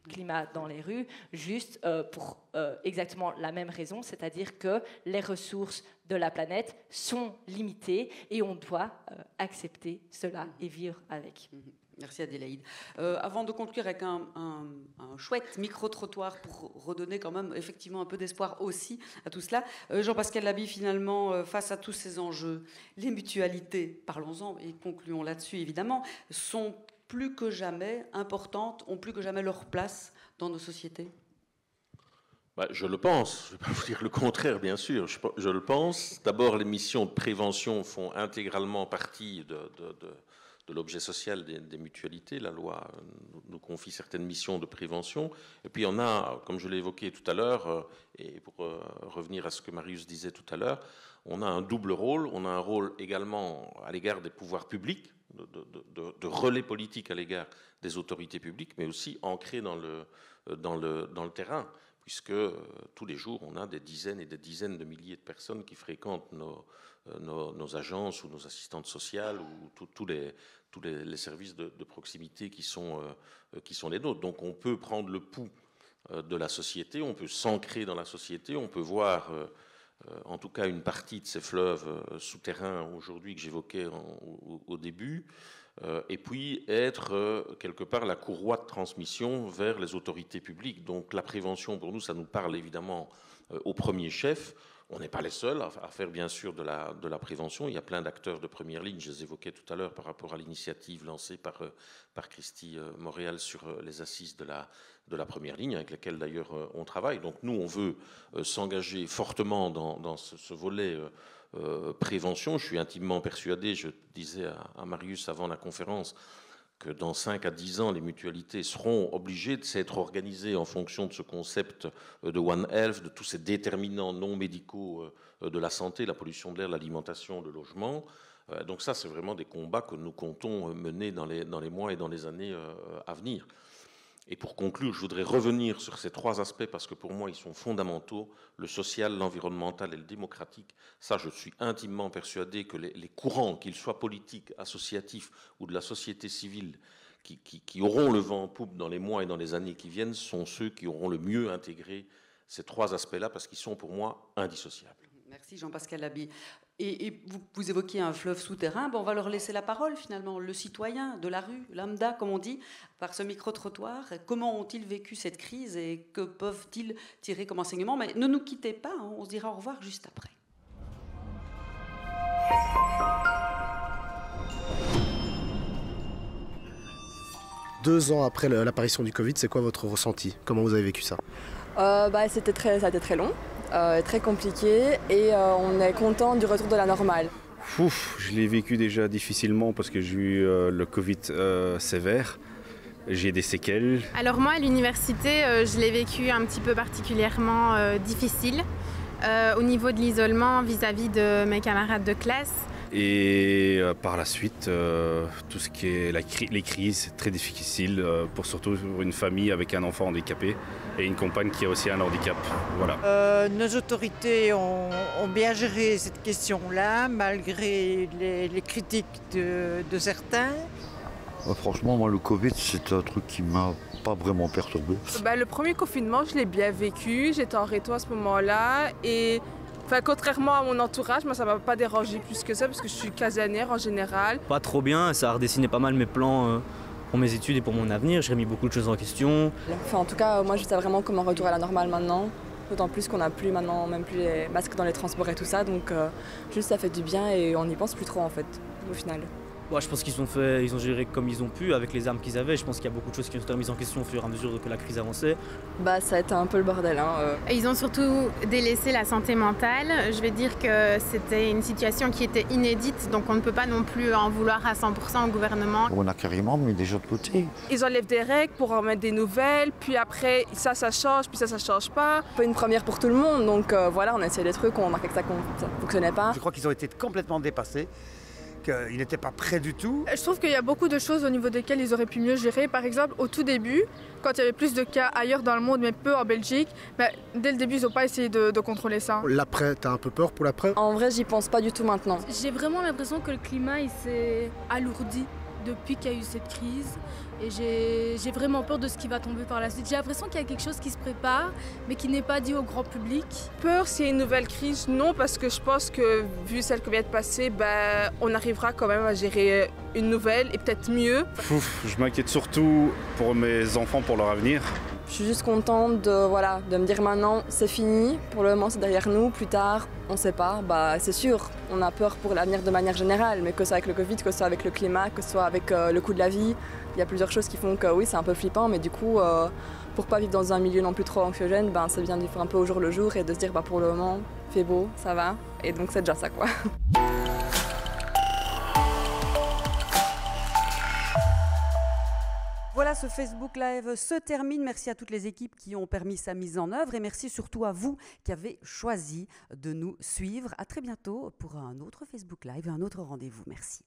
climat dans les rues, juste pour exactement la même raison, c'est-à-dire que les ressources de la planète sont limitées et on doit accepter cela et vivre avec. Merci Adélaïde. Avant de conclure avec un chouette micro-trottoir pour redonner quand même effectivement un peu d'espoir aussi à tout cela, Jean-Pascal Labie, finalement, face à tous ces enjeux, les mutualités, parlons-en et concluons là-dessus évidemment, sont plus que jamais importantes, ont plus que jamais leur place dans nos sociétés. Je le pense, je ne vais pas vous dire le contraire, bien sûr, je le pense. D'abord, les missions de prévention font intégralement partie de l'objet social des mutualités. La loi nous confie certaines missions de prévention. Et puis on a, comme je l'ai évoqué tout à l'heure, et pour revenir à ce que Marius disait tout à l'heure, on a un double rôle. On a un rôle également à l'égard des pouvoirs publics, de relais politique à l'égard des autorités publiques, mais aussi ancré dans le terrain, puisque tous les jours, on a des dizaines et des dizaines de milliers de personnes qui fréquentent nos agences ou nos assistantes sociales ou tous les services de proximité qui sont les nôtres. Donc on peut prendre le pouls de la société, on peut s'ancrer dans la société, on peut voir en tout cas une partie de ces fleuves souterrains aujourd'hui que j'évoquais au début, et puis être quelque part la courroie de transmission vers les autorités publiques. Donc la prévention, pour nous, ça nous parle évidemment au premier chef. On n'est pas les seuls à faire bien sûr de la prévention. Il y a plein d'acteurs de première ligne, je les évoquais tout à l'heure par rapport à l'initiative lancée par Christy Montréal sur les assises de la première ligne, avec lesquelles d'ailleurs on travaille. Donc nous, on veut s'engager fortement dans ce volet prévention. Je suis intimement persuadé, je disais à Marius avant la conférence, que dans 5 à 10 ans, les mutualités seront obligées de s'être organisées en fonction de ce concept de One Health, de tous ces déterminants non médicaux de la santé, la pollution de l'air, l'alimentation, le logement. Donc ça, c'est vraiment des combats que nous comptons mener dans les mois et dans les années à venir. Et pour conclure, je voudrais revenir sur ces 3 aspects parce que pour moi, ils sont fondamentaux, le social, l'environnemental et le démocratique. Ça, je suis intimement persuadé que les courants, qu'ils soient politiques, associatifs ou de la société civile, qui auront le vent en poupe dans les mois et dans les années qui viennent, sont ceux qui auront le mieux intégré ces 3 aspects-là parce qu'ils sont pour moi indissociables. Merci Jean-Pascal Laby. Et vous évoquiez un fleuve souterrain, on va leur laisser la parole finalement, le citoyen de la rue, lambda comme on dit, par ce micro-trottoir. Comment ont-ils vécu cette crise et que peuvent-ils tirer comme enseignement? Mais ne nous quittez pas, on se dira au revoir juste après. Deux ans après l'apparition du Covid, c'est quoi votre ressenti? Comment vous avez vécu ça? Ça a été très long. Très compliqué et on est content du retour de la normale. Je l'ai vécu déjà difficilement parce que j'ai eu le Covid sévère, j'ai des séquelles. Alors moi à l'université, je l'ai vécu un petit peu particulièrement difficile au niveau de l'isolement vis-à-vis de mes camarades de classe. Et par la suite, tout ce qui est les crises, c'est très difficile, pour surtout une famille avec un enfant handicapé et une compagne qui a aussi un handicap. Voilà. Nos autorités ont bien géré cette question-là, malgré les critiques de certains. Franchement, moi, le Covid, c'est un truc qui m'a pas vraiment perturbé. Le premier confinement, je l'ai bien vécu. J'étais en réto à ce moment-là et... contrairement à mon entourage, moi ça m'a pas dérangé plus que ça parce que je suis casanière en général. Pas trop bien, ça a redessiné pas mal mes plans pour mes études et pour mon avenir. J'ai remis beaucoup de choses en question. En tout cas, moi je sais vraiment comme un retour à la normale maintenant. D'autant plus qu'on n'a plus maintenant même plus les masques dans les transports et tout ça. Donc juste ça fait du bien et on n'y pense plus trop en fait au final. Je pense qu'ils ont géré comme ils ont pu avec les armes qu'ils avaient. Je pense qu'il y a beaucoup de choses qui ont été remises en question au fur et à mesure que la crise avançait. Ça a été un peu le bordel. Ils ont surtout délaissé la santé mentale. Je vais dire que c'était une situation qui était inédite, donc on ne peut pas non plus en vouloir à 100% au gouvernement. On a carrément mis des gens de côté. Ils enlèvent des règles pour en mettre des nouvelles, puis après ça change, puis ça change pas. Un peu une première pour tout le monde, donc voilà, on a essayé des trucs, on a remarqué que ça ne fonctionnait pas. Je crois qu'ils ont été complètement dépassés. Qu'ils n'étaient pas prêts du tout. Je trouve qu'il y a beaucoup de choses au niveau desquelles ils auraient pu mieux gérer. Par exemple, au tout début, quand il y avait plus de cas ailleurs dans le monde, mais peu en Belgique, dès le début, ils n'ont pas essayé de contrôler ça. L'après, t'as un peu peur pour l'après? En vrai, j'y pense pas du tout maintenant. J'ai vraiment l'impression que le climat il s'est alourdi depuis qu'il y a eu cette crise. Et j'ai vraiment peur de ce qui va tomber par la suite. J'ai l'impression qu'il y a quelque chose qui se prépare, mais qui n'est pas dit au grand public. Peur s'il y a une nouvelle crise, non, parce que je pense que, vu celle qui vient de passer, on arrivera quand même à gérer une nouvelle et peut-être mieux. Je m'inquiète surtout pour mes enfants, pour leur avenir. Je suis juste contente de me dire maintenant, c'est fini, pour le moment c'est derrière nous, plus tard, on ne sait pas, c'est sûr, on a peur pour l'avenir de manière générale, mais que ce soit avec le Covid, que ce soit avec le climat, que ce soit avec le coût de la vie, il y a plusieurs choses qui font que oui, c'est un peu flippant, mais du coup, pour pas vivre dans un milieu non plus trop anxiogène, c'est bien de vivre un peu au jour le jour et de se dire pour le moment, il fait beau, ça va, et donc c'est déjà ça quoi. Voilà, ce Facebook Live se termine. Merci à toutes les équipes qui ont permis sa mise en œuvre et merci surtout à vous qui avez choisi de nous suivre. À très bientôt pour un autre Facebook Live et un autre rendez-vous. Merci.